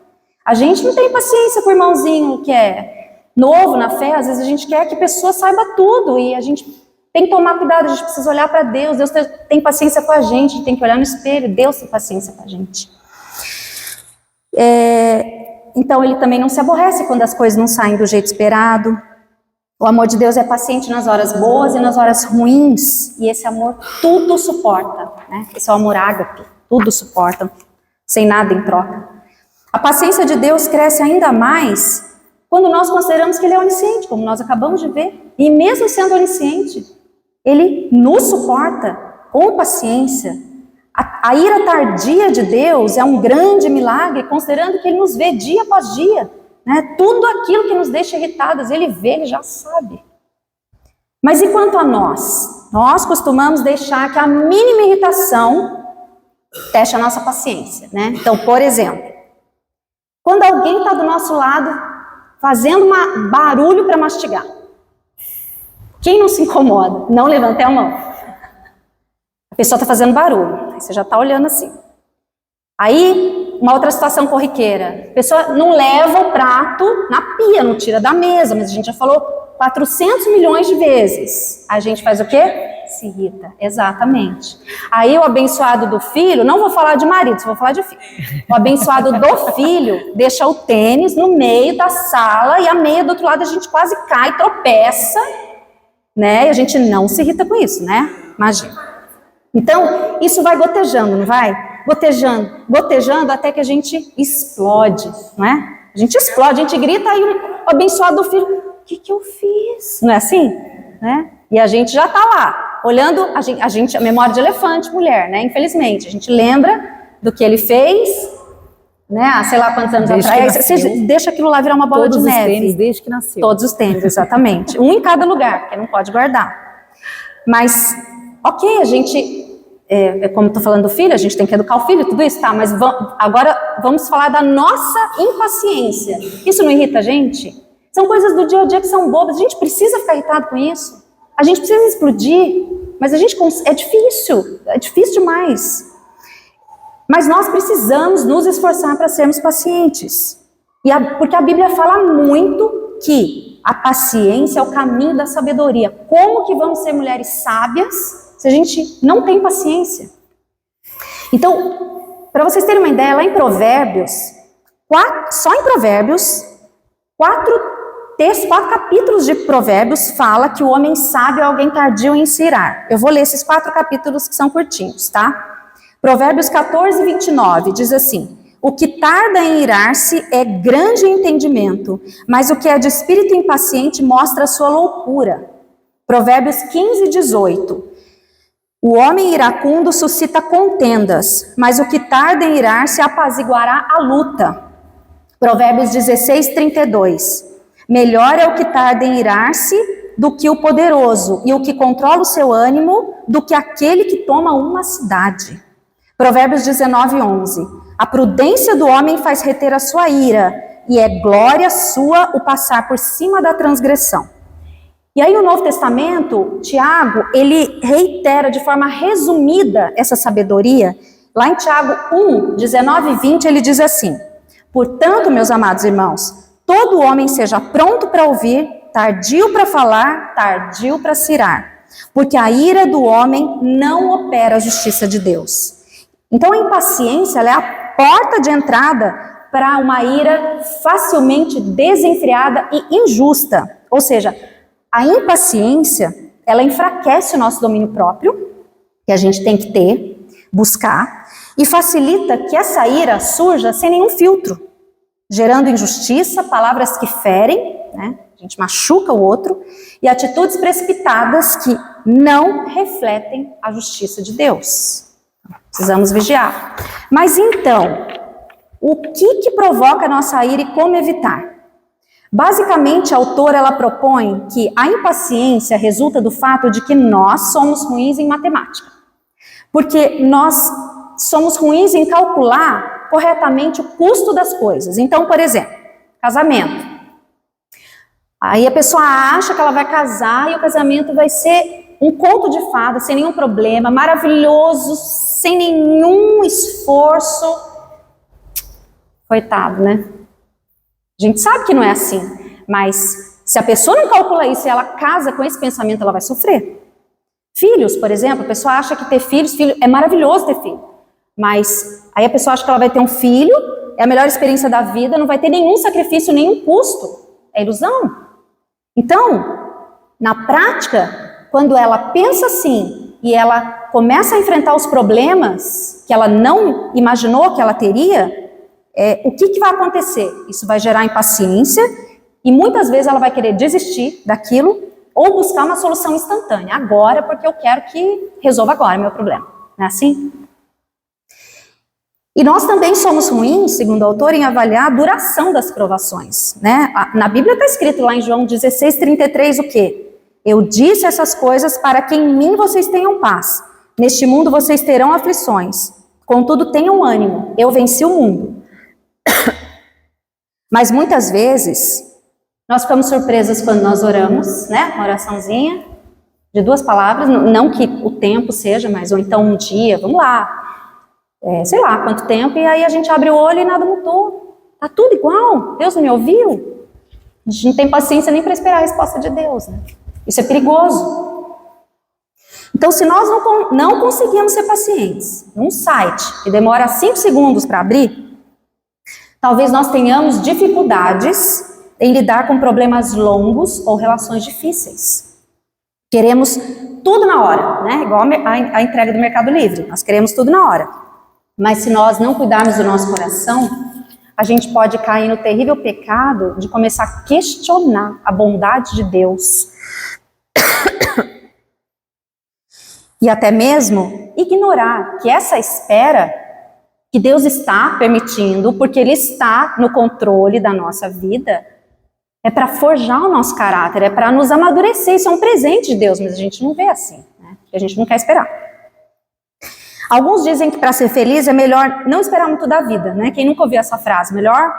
Speaker 2: A gente não tem paciência com o irmãozinho que é novo na fé. Às vezes a gente quer que a pessoa saiba tudo e a gente tem que tomar cuidado, a gente precisa olhar para Deus. Deus tem paciência com a gente tem que olhar no espelho. Deus tem paciência com a gente. Então ele também não se aborrece quando as coisas não saem do jeito esperado. O amor de Deus é paciente nas horas boas e nas horas ruins. E esse amor tudo suporta, né? Esse é o amor ágape, tudo suporta, sem nada em troca. A paciência de Deus cresce ainda mais quando nós consideramos que ele é onisciente, como nós acabamos de ver. E mesmo sendo onisciente, ele nos suporta com paciência. A ira tardia de Deus é um grande milagre, considerando que ele nos vê dia após dia, né? Tudo aquilo que nos deixa irritados, ele vê, ele já sabe. Mas e quanto a nós? Nós costumamos deixar que a mínima irritação teste a nossa paciência, né? Então, por exemplo, quando alguém está do nosso lado fazendo um barulho para mastigar, quem não se incomoda? Não levante a mão. A pessoa está fazendo barulho, aí você já está olhando assim. Aí, uma outra situação corriqueira. A pessoa não leva o prato na pia, não tira da mesa, mas a gente já falou 400 milhões de vezes. A gente faz o quê? Se irrita, exatamente. Aí o abençoado do filho, não vou falar de marido, só vou falar de filho. O abençoado do filho deixa o tênis no meio da sala e a meia do outro lado a gente quase cai, tropeça, né? E a gente não se irrita com isso, né? Imagina. Então, isso vai gotejando, não vai? Gotejando, gotejando até que a gente explode, não é? A gente explode, a gente grita, aí o abençoado do filho, o que eu fiz? Não é assim? Né? E a gente já está lá, olhando, a memória de elefante, mulher, né? Infelizmente, a gente lembra do que ele fez, né? Sei lá quantos anos atrás. Você deixa aquilo lá virar uma bola de neve. Todos os tênis,
Speaker 1: desde que nasceu.
Speaker 2: Todos os tênis, exatamente. Um em cada lugar, porque não pode guardar. Mas, ok, a gente... como estou falando do filho, a gente tem que educar o filho, tudo isso, tá? Mas agora vamos falar da nossa impaciência. Isso não irrita a gente? São coisas do dia a dia que são bobas. A gente precisa ficar irritado com isso. A gente precisa explodir, mas é difícil demais. Mas nós precisamos nos esforçar para sermos pacientes. Porque a Bíblia fala muito que a paciência é o caminho da sabedoria. Como que vamos ser mulheres sábias se a gente não tem paciência? Então, para vocês terem uma ideia, lá em Provérbios, só em Provérbios, 4 capítulos de Provérbios fala que o homem sábio é alguém tardio em se irar. Eu vou ler esses 4 capítulos que são curtinhos, tá? Provérbios 14:29 diz assim: o que tarda em irar-se é grande entendimento, mas o que é de espírito impaciente mostra a sua loucura. Provérbios 15:18 o homem iracundo suscita contendas, mas o que tarda em irar-se apaziguará a luta. Provérbios 16:32 melhor é o que tarda em irar-se do que o poderoso, e o que controla o seu ânimo do que aquele que toma uma cidade. Provérbios 19:11 a prudência do homem faz reter a sua ira, e é glória sua o passar por cima da transgressão. E aí no Novo Testamento, Tiago, ele reitera de forma resumida essa sabedoria. Lá em Tiago 1:19 e 20, ele diz assim: portanto, meus amados irmãos, todo homem seja pronto para ouvir, tardio para falar, tardio para se irar. porque a ira do homem não opera a justiça de Deus. Então a impaciência ela é a porta de entrada para uma ira facilmente desenfreada e injusta. Ou seja, a impaciência, ela enfraquece o nosso domínio próprio, que a gente tem que ter, buscar, e facilita que essa ira surja sem nenhum filtro, gerando injustiça, palavras que ferem, né? A gente machuca o outro, e atitudes precipitadas que não refletem a justiça de Deus. Precisamos vigiar. Mas então, o que provoca a nossa ira e como evitar? Basicamente, a autora ela propõe que a impaciência resulta do fato de que nós somos ruins em matemática. Porque nós somos ruins em calcular corretamente o custo das coisas. Então, por exemplo, casamento. Aí a pessoa acha que ela vai casar e o casamento vai ser um conto de fadas, sem nenhum problema, maravilhoso, sem nenhum esforço. Coitado, né? A gente sabe que não é assim, mas se a pessoa não calcula isso e ela casa com esse pensamento, ela vai sofrer. Filhos, por exemplo, a pessoa acha que ter filho é maravilhoso ter filho, mas aí a pessoa acha que ela vai ter um filho, é a melhor experiência da vida, não vai ter nenhum sacrifício, nenhum custo. É ilusão. Então, na prática, quando ela pensa assim e ela começa a enfrentar os problemas que ela não imaginou que ela teria, o que vai acontecer? Isso vai gerar impaciência e muitas vezes ela vai querer desistir daquilo ou buscar uma solução instantânea. Agora, porque eu quero que resolva agora meu problema. Não é assim? E nós também somos ruins, segundo o autor, em avaliar a duração das provações, né? Na Bíblia está escrito lá em João 16:33 o quê? Eu disse essas coisas para que em mim vocês tenham paz. Neste mundo vocês terão aflições. Contudo, tenham ânimo. Eu venci o mundo. Mas muitas vezes, nós ficamos surpresas quando nós oramos, né? Uma oraçãozinha de 2 palavras, não que o tempo seja, mas ou então um dia, vamos lá. Sei lá quanto tempo, e aí a gente abre o olho e nada mudou. Tá tudo igual, Deus não me ouviu. A gente não tem paciência nem para esperar a resposta de Deus, né? Isso é perigoso. Então, se nós não conseguimos ser pacientes num site que demora 5 segundos para abrir, talvez nós tenhamos dificuldades em lidar com problemas longos ou relações difíceis. Queremos tudo na hora, né? Igual a entrega do Mercado Livre, nós queremos tudo na hora. Mas se nós não cuidarmos do nosso coração, a gente pode cair no terrível pecado de começar a questionar a bondade de Deus. E até mesmo ignorar que essa espera que Deus está permitindo, porque Ele está no controle da nossa vida, é para forjar o nosso caráter, é para nos amadurecer. Isso é um presente de Deus, mas a gente não vê assim, né? Porque a gente não quer esperar. Alguns dizem que para ser feliz é melhor não esperar muito da vida, né? Quem nunca ouviu essa frase? Melhor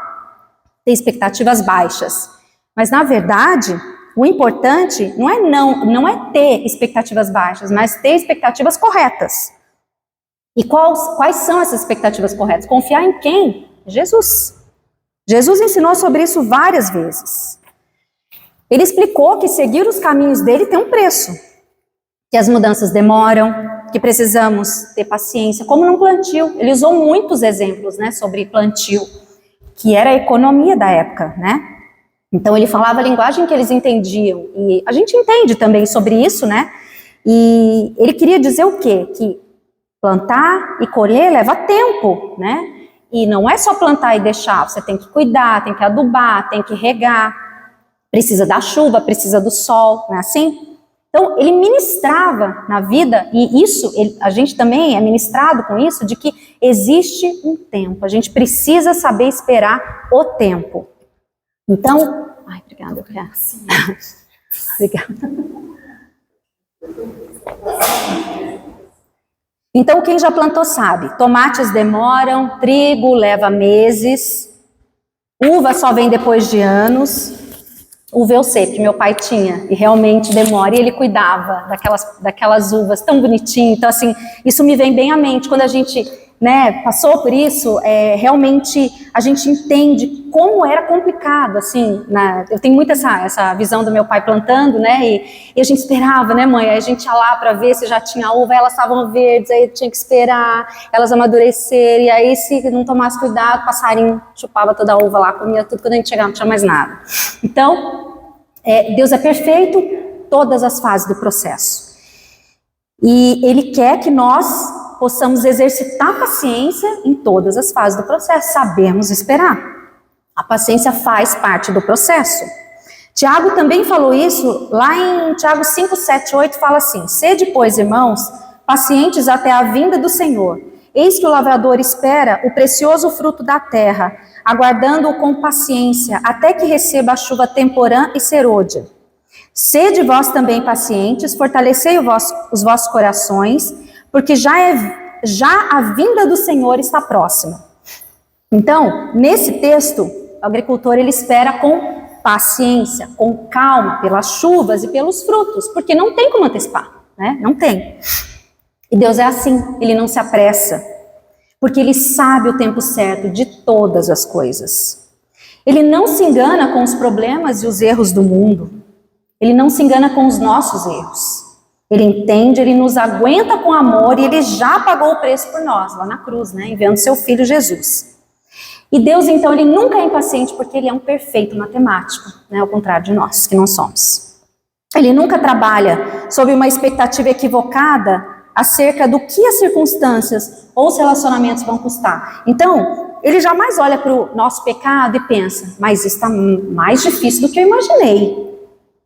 Speaker 2: ter expectativas baixas. Mas na verdade, o importante não é ter expectativas baixas, mas ter expectativas corretas. E quais são essas expectativas corretas? Confiar em quem? Jesus. Jesus ensinou sobre isso várias vezes. Ele explicou que seguir os caminhos dele tem um preço, que as mudanças demoram, que precisamos ter paciência, como num plantio. Ele usou muitos exemplos, né, sobre plantio, que era a economia da época, né? Então ele falava a linguagem que eles entendiam, e a gente entende também sobre isso, né? E ele queria dizer o quê? Que plantar e colher leva tempo, né? E não é só plantar e deixar, você tem que cuidar, tem que adubar, tem que regar, precisa da chuva, precisa do sol, não é assim? Então, ele ministrava na vida, e isso, a gente também é ministrado com isso, de que existe um tempo, a gente precisa saber esperar o tempo. Então, ai, obrigada, eu quero. Obrigada. Então, quem já plantou sabe, tomates demoram, trigo leva meses, uva só vem depois de anos. Uva eu sei, porque meu pai tinha, e realmente demora, e ele cuidava daquelas uvas tão bonitinhas. Então, assim, isso me vem bem à mente, quando a gente né, passou por isso, realmente a gente entende como era complicado, assim, eu tenho muito essa visão do meu pai plantando, né, e a gente esperava, né, mãe, aí a gente ia lá para ver se já tinha uva, elas estavam verdes, aí tinha que esperar elas amadurecerem, e aí se não tomasse cuidado, o passarinho chupava toda a uva lá, comia tudo, quando a gente chegava não tinha mais nada. Então, Deus é perfeito todas as fases do processo. E Ele quer que nós possamos exercitar a paciência em todas as fases do processo, sabemos esperar. A paciência faz parte do processo. Tiago também falou isso, lá em Tiago 5, 7, 8, fala assim: sede, pois, irmãos, pacientes até a vinda do Senhor. Eis que o lavrador espera o precioso fruto da terra, aguardando-o com paciência, até que receba a chuva temporã e serôdia. Sede vós também pacientes, fortalecei os vossos corações, porque já a vinda do Senhor está próxima. Então, nesse texto, o agricultor ele espera com paciência, com calma, pelas chuvas e pelos frutos, porque não tem como antecipar, né? Não tem. E Deus é assim, Ele não se apressa, porque Ele sabe o tempo certo de todas as coisas. Ele não se engana com os problemas e os erros do mundo. Ele não se engana com os nossos erros. Ele entende, Ele nos aguenta com amor e Ele já pagou o preço por nós, lá na cruz, né? Enviando seu Filho Jesus. E Deus, então, Ele nunca é impaciente porque Ele é um perfeito matemático, né? Ao contrário de nós, que não somos. Ele nunca trabalha sob uma expectativa equivocada acerca do que as circunstâncias ou os relacionamentos vão custar. Então, Ele jamais olha para o nosso pecado e pensa, mas isso está mais difícil do que eu imaginei.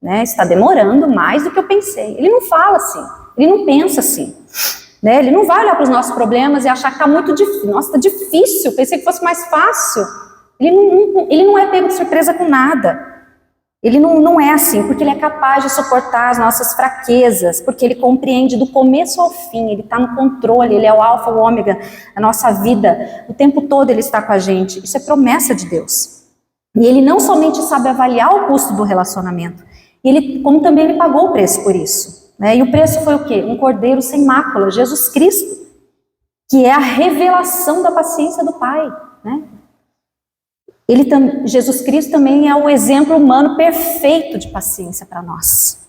Speaker 2: Né, está demorando mais do que eu pensei. Ele não fala assim, ele não pensa assim. Né, ele não vai olhar para os nossos problemas e achar que está muito difícil. Nossa, está difícil, pensei que fosse mais fácil. Ele não é pego de surpresa com nada. Ele não é assim, porque Ele é capaz de suportar as nossas fraquezas, porque Ele compreende do começo ao fim, Ele está no controle, Ele é o alfa, o ômega da nossa vida. O tempo todo Ele está com a gente. Isso é promessa de Deus. E Ele não somente sabe avaliar o custo do relacionamento, como também Ele pagou o preço por isso. Né? E o preço foi o quê? Um cordeiro sem mácula, Jesus Cristo, que é a revelação da paciência do Pai. Né? Jesus Cristo também é o exemplo humano perfeito de paciência para nós.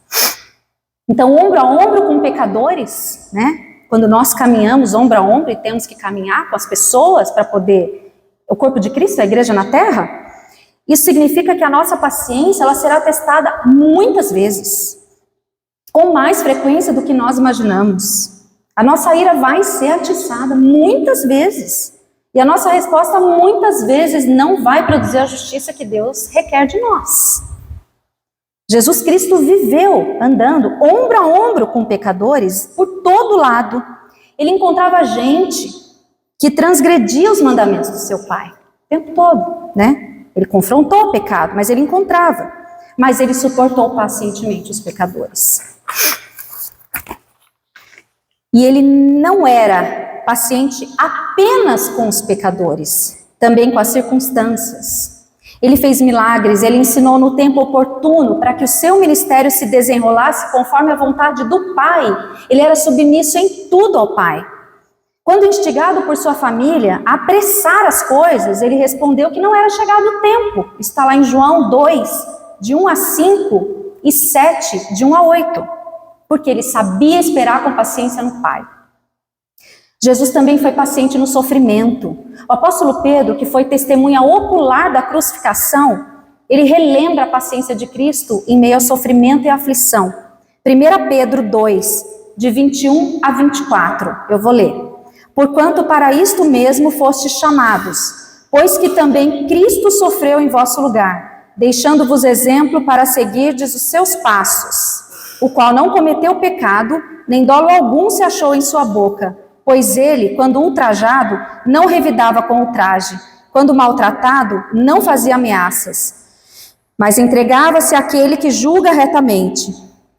Speaker 2: Então, ombro a ombro com pecadores, né? Quando nós caminhamos ombro a ombro e temos que caminhar com as pessoas para poder... O corpo de Cristo, a igreja na terra... Isso significa que a nossa paciência ela será testada muitas vezes, com mais frequência do que nós imaginamos. A nossa ira vai ser atiçada muitas vezes, e a nossa resposta muitas vezes não vai produzir a justiça que Deus requer de nós. Jesus Cristo viveu andando ombro a ombro com pecadores por todo lado. Ele encontrava gente que transgredia os mandamentos do seu Pai, o tempo todo, né? Ele confrontou o pecado, mas Ele encontrava. Mas Ele suportou pacientemente os pecadores. E Ele não era paciente apenas com os pecadores, também com as circunstâncias. Ele fez milagres, Ele ensinou no tempo oportuno para que o seu ministério se desenrolasse conforme a vontade do Pai. Ele era submisso em tudo ao Pai. Quando instigado por sua família a apressar as coisas, ele respondeu que não era chegado o tempo. Está lá em João 2, de 1 a 5 e 7, de 1 a 8. Porque ele sabia esperar com paciência no Pai. Jesus também foi paciente no sofrimento. O apóstolo Pedro, que foi testemunha ocular da crucificação, ele relembra a paciência de Cristo em meio ao sofrimento e à aflição. 1 Pedro 2, de 21 a 24. Eu vou ler. Porquanto para isto mesmo fostes chamados, pois que também Cristo sofreu em vosso lugar, deixando-vos exemplo para seguirdes os seus passos, o qual não cometeu pecado, nem dolo algum se achou em sua boca, pois ele, quando ultrajado, não revidava com ultraje, quando maltratado, não fazia ameaças, mas entregava-se àquele que julga retamente,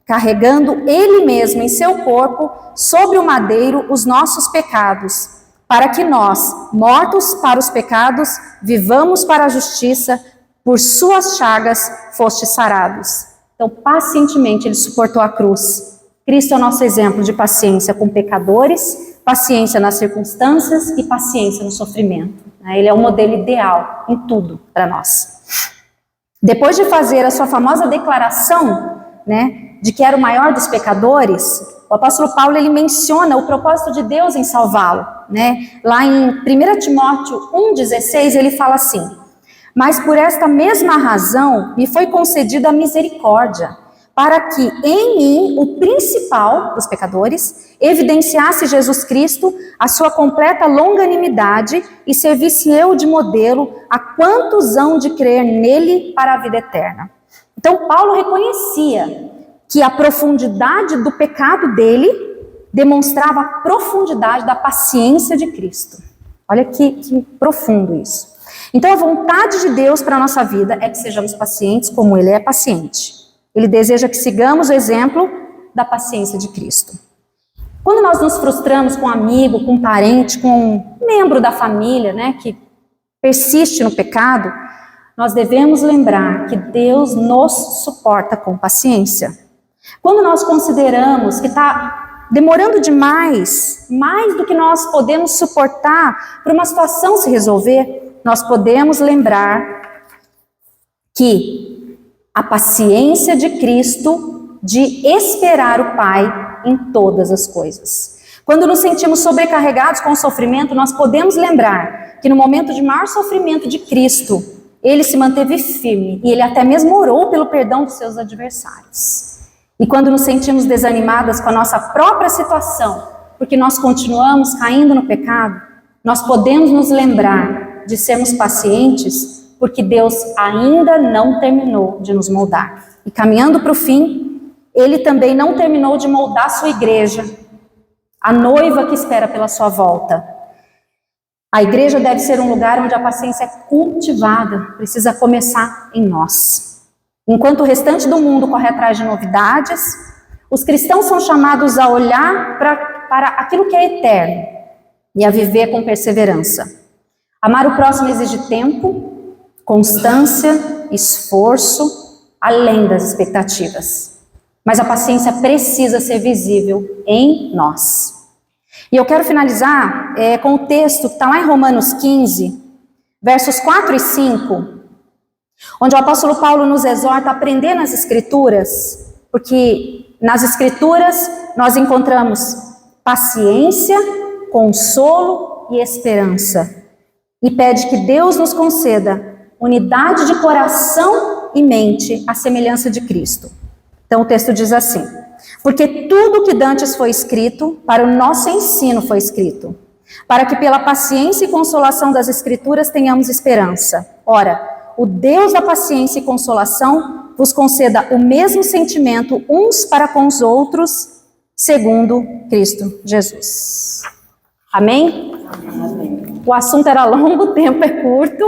Speaker 2: carregando ele mesmo em seu corpo, sobre o madeiro, os nossos pecados, para que nós, mortos para os pecados, vivamos para a justiça, por suas chagas fostes sarados. Então, pacientemente ele suportou a cruz. Cristo é o nosso exemplo de paciência com pecadores, paciência nas circunstâncias e paciência no sofrimento. Ele é o modelo ideal em tudo para nós. Depois de fazer a sua famosa declaração, de que era o maior dos pecadores, o apóstolo Paulo ele menciona o propósito de Deus em salvá-lo. Lá em 1 Timóteo 1,16 ele fala assim: mas por esta mesma razão me foi concedida a misericórdia, para que em mim, o principal dos pecadores, evidenciasse Jesus Cristo a sua completa longanimidade e servisse eu de modelo a quantos hão de crer nele para a vida eterna. Então Paulo reconhecia que a profundidade do pecado dele demonstrava a profundidade da paciência de Cristo. Olha que profundo isso. Então a vontade de Deus para a nossa vida é que sejamos pacientes como ele é paciente. Ele deseja que sigamos o exemplo da paciência de Cristo. Quando nós nos frustramos com um amigo, com um parente, com um membro da família, que persiste no pecado, nós devemos lembrar que Deus nos suporta com paciência. Quando nós consideramos que está demorando demais, mais do que nós podemos suportar para uma situação se resolver, nós podemos lembrar que a paciência de Cristo de esperar o Pai em todas as coisas. Quando nos sentimos sobrecarregados com o sofrimento, nós podemos lembrar que no momento de maior sofrimento de Cristo, ele se manteve firme e ele até mesmo orou pelo perdão dos seus adversários. E quando nos sentimos desanimadas com a nossa própria situação, porque nós continuamos caindo no pecado, nós podemos nos lembrar de sermos pacientes, porque Deus ainda não terminou de nos moldar. E caminhando para o fim, ele também não terminou de moldar a sua igreja, a noiva que espera pela sua volta. A igreja deve ser um lugar onde a paciência é cultivada, precisa começar em nós. Enquanto o restante do mundo corre atrás de novidades, os cristãos são chamados a olhar para aquilo que é eterno e a viver com perseverança. Amar o próximo exige tempo, constância, esforço, além das expectativas. Mas a paciência precisa ser visível em nós. E eu quero finalizar com o texto que está lá em Romanos 15, versos 4 e 5, onde o apóstolo Paulo nos exorta a aprender nas Escrituras, porque nas Escrituras nós encontramos paciência, consolo e esperança. E pede que Deus nos conceda unidade de coração e mente à semelhança de Cristo. Então o texto diz assim: porque tudo que dantes foi escrito, para o nosso ensino foi escrito, para que pela paciência e consolação das Escrituras tenhamos esperança. Ora, o Deus da paciência e consolação vos conceda o mesmo sentimento uns para com os outros, segundo Cristo Jesus. Amém? Amém. O assunto era longo, o tempo é curto,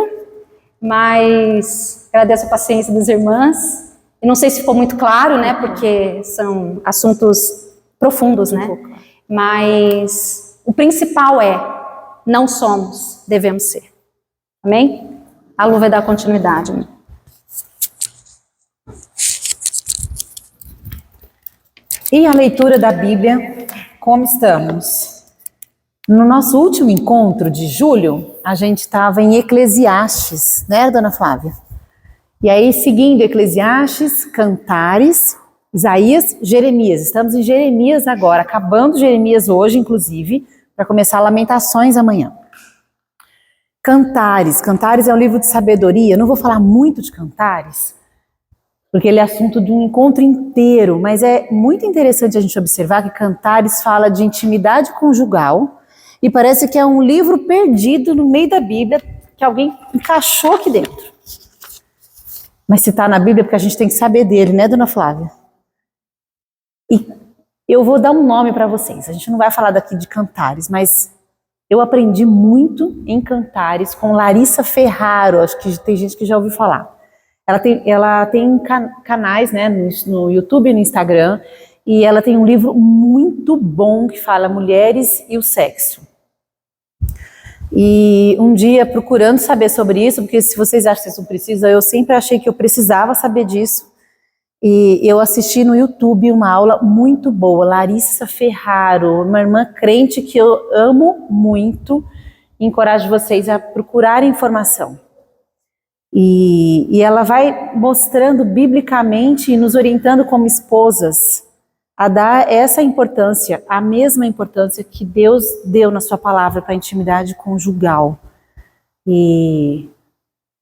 Speaker 2: mas agradeço a paciência das irmãs. E não sei se ficou muito claro, porque são assuntos profundos, Mas o principal é, não somos, devemos ser. Amém? A Lu vai dar continuidade.
Speaker 1: E a leitura da Bíblia, como estamos? No nosso último encontro de julho, a gente estava em Eclesiastes, dona Flávia? E aí, seguindo Eclesiastes, Cantares, Isaías, Jeremias. Estamos em Jeremias agora, acabando Jeremias hoje, inclusive, para começar Lamentações amanhã. Cantares é um livro de sabedoria. Eu não vou falar muito de Cantares, porque ele é assunto de um encontro inteiro, mas é muito interessante a gente observar que Cantares fala de intimidade conjugal e parece que é um livro perdido no meio da Bíblia que alguém encaixou aqui dentro. Mas se está na Bíblia é porque a gente tem que saber dele, dona Flávia? E eu vou dar um nome para vocês. A gente não vai falar daqui de Cantares, mas eu aprendi muito em Cantares com Larissa Ferraro, acho que tem gente que já ouviu falar. Ela tem canais no YouTube e no Instagram, e ela tem um livro muito bom que fala Mulheres e o Sexo. E um dia, procurando saber sobre isso, porque se vocês acham que vocês não precisam, eu sempre achei que eu precisava saber disso, E eu assisti no YouTube uma aula muito boa, Larissa Ferraro, uma irmã crente que eu amo muito, e encorajo vocês a procurar informação. E ela vai mostrando biblicamente e nos orientando como esposas a dar essa importância, a mesma importância que Deus deu na sua palavra para a intimidade conjugal. E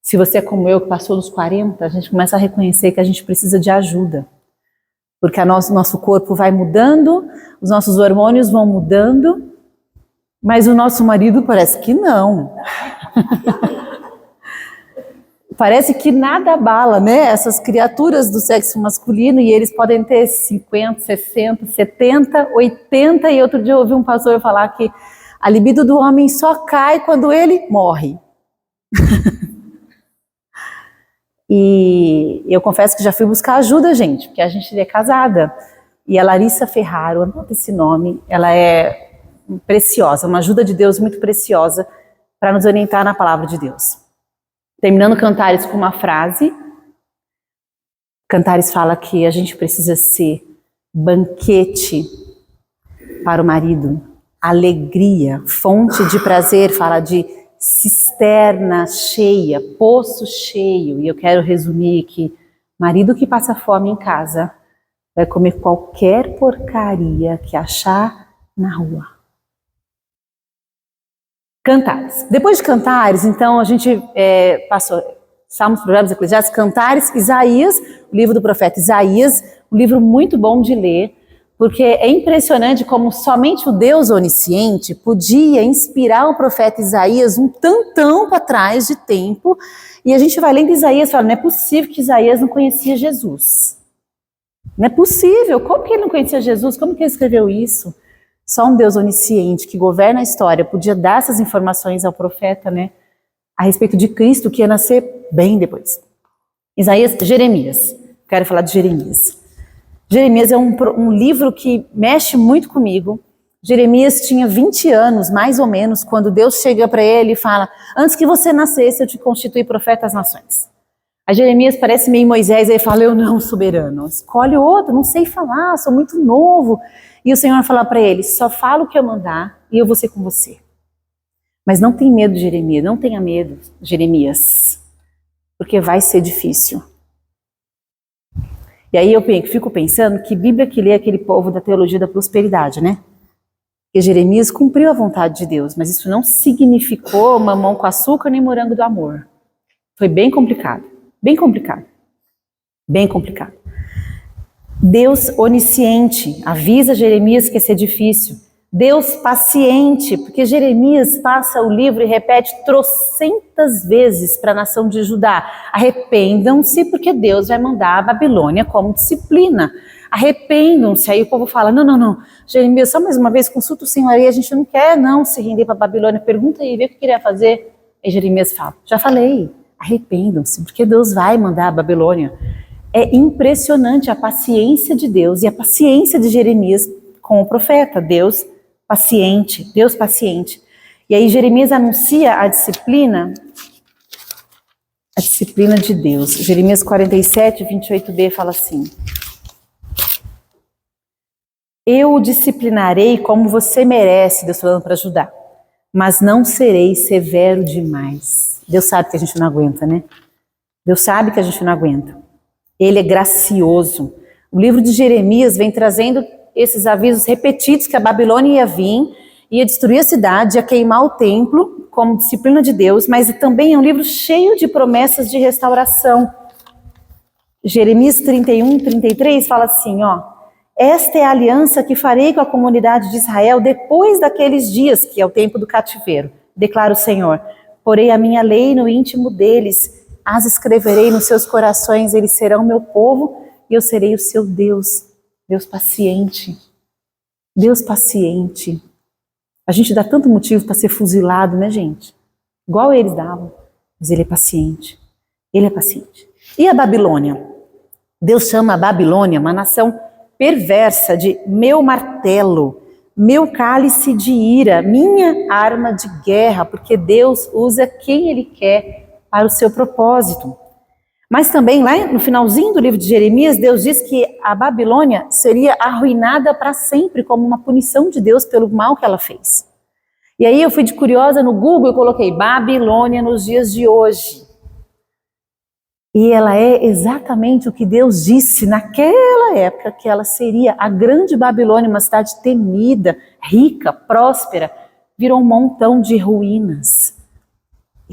Speaker 1: se você é como eu, que passou dos 40, a gente começa a reconhecer que a gente precisa de ajuda. Porque nosso corpo vai mudando, os nossos hormônios vão mudando, mas o nosso marido parece que não. Parece que nada abala, né? Essas criaturas do sexo masculino, e eles podem ter 50, 60, 70, 80, e outro dia eu ouvi um pastor falar que a libido do homem só cai quando ele morre. E eu confesso que já fui buscar ajuda, gente, porque a gente é casada. E a Larissa Ferraro, anota esse nome, ela é preciosa, uma ajuda de Deus muito preciosa para nos orientar na palavra de Deus. Terminando Cantares com uma frase, Cantares fala que a gente precisa ser banquete para o marido, alegria, fonte de prazer, fala de cisterna cheia, poço cheio. E eu quero resumir que marido que passa fome em casa vai comer qualquer porcaria que achar na rua. Cantares. Depois de Cantares, então, a gente passou Salmos, Provérbios, Eclesiastes, Cantares, Isaías, o livro do profeta Isaías, um livro muito bom de ler, porque é impressionante como somente o Deus onisciente podia inspirar o profeta Isaías um tantão para trás de tempo, e a gente vai lendo Isaías e fala, não é possível que Isaías não conhecia Jesus. Não é possível, como que ele não conhecia Jesus? Como que ele escreveu isso? Só um Deus onisciente que governa a história podia dar essas informações ao profeta, né, a respeito de Cristo, que ia nascer bem depois. Jeremias. Quero falar de Jeremias. Jeremias é um livro que mexe muito comigo. Jeremias tinha 20 anos, mais ou menos, quando Deus chega para ele e fala, antes que você nascesse, eu te constituí profeta às nações. A Jeremias parece meio Moisés, aí fala, eu não, soberano, escolhe outro, não sei falar, sou muito novo. E o Senhor fala para ele, só fala o que eu mandar e eu vou ser com você. Mas não tem medo de Jeremias, não tenha medo, Jeremias, porque vai ser difícil. E aí eu fico pensando que Bíblia que lê aquele povo da teologia da prosperidade, né? Que Jeremias cumpriu a vontade de Deus, mas isso não significou mamão com açúcar nem morango do amor. Foi bem complicado, bem complicado, bem complicado. Deus onisciente avisa Jeremias que ia ser difícil. Deus paciente, porque Jeremias passa o livro e repete trocentas vezes para a nação de Judá. Arrependam-se porque Deus vai mandar a Babilônia como disciplina. Arrependam-se. Aí o povo fala, não, Jeremias, só mais uma vez, consulta o Senhor aí, a gente não quer não se render para a Babilônia. Pergunta aí, vê o que queria fazer. Aí Jeremias fala, já falei, arrependam-se, porque Deus vai mandar a Babilônia. É impressionante a paciência de Deus e a paciência de Jeremias com o profeta, Deus paciente. E aí Jeremias anuncia a disciplina de Deus. Jeremias 47, 28b fala assim, eu o disciplinarei como você merece, Deus falando para Judá, mas não serei severo demais. Deus sabe que a gente não aguenta, né? Deus sabe que a gente não aguenta. Ele é gracioso. O livro de Jeremias vem trazendo esses avisos repetidos que a Babilônia ia vir, ia destruir a cidade, ia queimar o templo como disciplina de Deus, mas também é um livro cheio de promessas de restauração. Jeremias 31, 33 fala assim, esta é a aliança que farei com a comunidade de Israel depois daqueles dias, que é o tempo do cativeiro, declara o Senhor. Porei a minha lei no íntimo deles, as escreverei nos seus corações, eles serão meu povo e eu serei o seu Deus. Deus paciente. Deus paciente. A gente dá tanto motivo para ser fuzilado, né, gente? Igual eles davam. Mas ele é paciente. Ele é paciente. E a Babilônia? Deus chama a Babilônia uma nação perversa de meu martelo, meu cálice de ira, minha arma de guerra, porque Deus usa quem Ele quer para o seu propósito. Mas também lá no finalzinho do livro de Jeremias, Deus diz que a Babilônia seria arruinada para sempre como uma punição de Deus pelo mal que ela fez. E aí eu fui de curiosa no Google e coloquei Babilônia nos dias de hoje. E ela é exatamente o que Deus disse naquela época, que ela seria a grande Babilônia, uma cidade temida, rica, próspera, virou um montão de ruínas.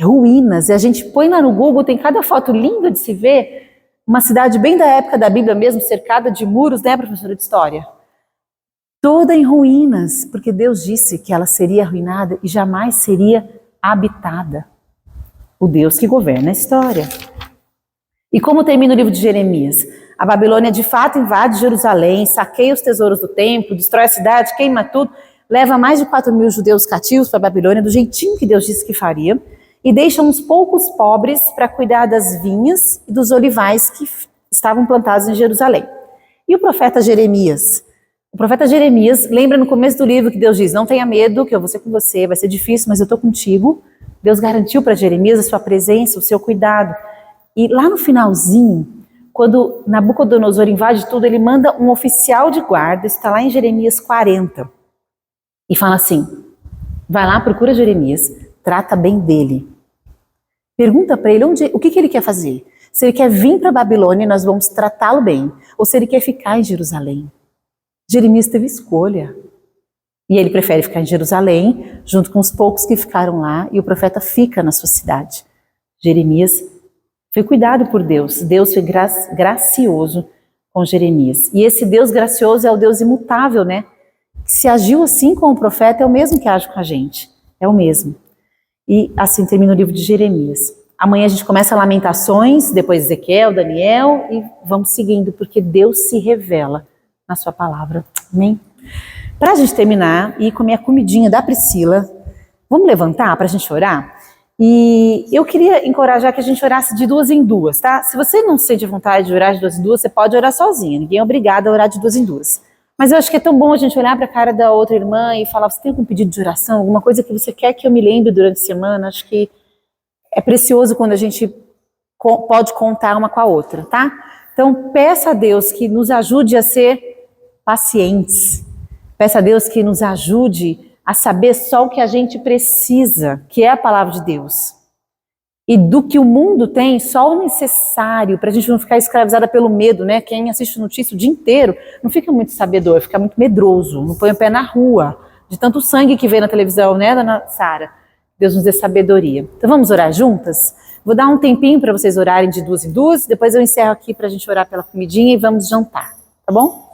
Speaker 1: Ruínas, e a gente põe lá no Google, tem cada foto linda de se ver, uma cidade bem da época da Bíblia mesmo, cercada de muros, né, professora de história? Toda em ruínas, porque Deus disse que ela seria arruinada e jamais seria habitada. O Deus que governa a história. E como termina o livro de Jeremias? A Babilônia de fato invade Jerusalém, saqueia os tesouros do templo, destrói a cidade, queima tudo, leva mais de 4.000 judeus cativos para a Babilônia, do jeitinho que Deus disse que faria, e deixa uns poucos pobres para cuidar das vinhas e dos olivais que estavam plantados em Jerusalém. E o profeta Jeremias? O profeta Jeremias lembra no começo do livro que Deus diz, não tenha medo, que eu vou ser com você, vai ser difícil, mas eu estou contigo. Deus garantiu para Jeremias a sua presença, o seu cuidado. E lá no finalzinho, quando Nabucodonosor invade tudo, ele manda um oficial de guarda, está lá em Jeremias 40, e fala assim, vai lá, procura Jeremias, trata bem dele. Pergunta para ele o que ele quer fazer. Se ele quer vir para a Babilônia, nós vamos tratá-lo bem, ou se ele quer ficar em Jerusalém. Jeremias teve escolha. E ele prefere ficar em Jerusalém, junto com os poucos que ficaram lá, e o profeta fica na sua cidade. Jeremias foi cuidado por Deus. Deus foi gracioso com Jeremias. E esse Deus gracioso é o Deus imutável, né? Se agiu assim com o profeta, é o mesmo que age com a gente. É o mesmo. E assim termina o livro de Jeremias. Amanhã a gente começa Lamentações, depois Ezequiel, Daniel, e vamos seguindo, porque Deus se revela na sua palavra. Amém? Para a gente terminar e comer a comidinha da Priscila, vamos levantar para a gente orar? E eu queria encorajar que a gente orasse de 2 em 2, tá? Se você não sente vontade de orar de 2 em 2, você pode orar sozinha. Ninguém é obrigado a orar de 2 em 2. Mas eu acho que é tão bom a gente olhar para a cara da outra irmã e falar, você tem algum pedido de oração? Alguma coisa que você quer que eu me lembre durante a semana? Acho que é precioso quando a gente pode contar uma com a outra, tá? Então, peça a Deus que nos ajude a ser pacientes. Peça a Deus que nos ajude a saber só o que a gente precisa, que é a palavra de Deus. E do que o mundo tem, só o necessário, para a gente não ficar escravizada pelo medo, né? Quem assiste notícia o dia inteiro não fica muito sabedor, fica muito medroso, não põe o pé na rua, de tanto sangue que vê na televisão, né, dona Sara? Deus nos dê sabedoria. Então vamos orar juntas? Vou dar um tempinho para vocês orarem de 2 em 2, depois eu encerro aqui para a gente orar pela comidinha e vamos jantar, tá bom?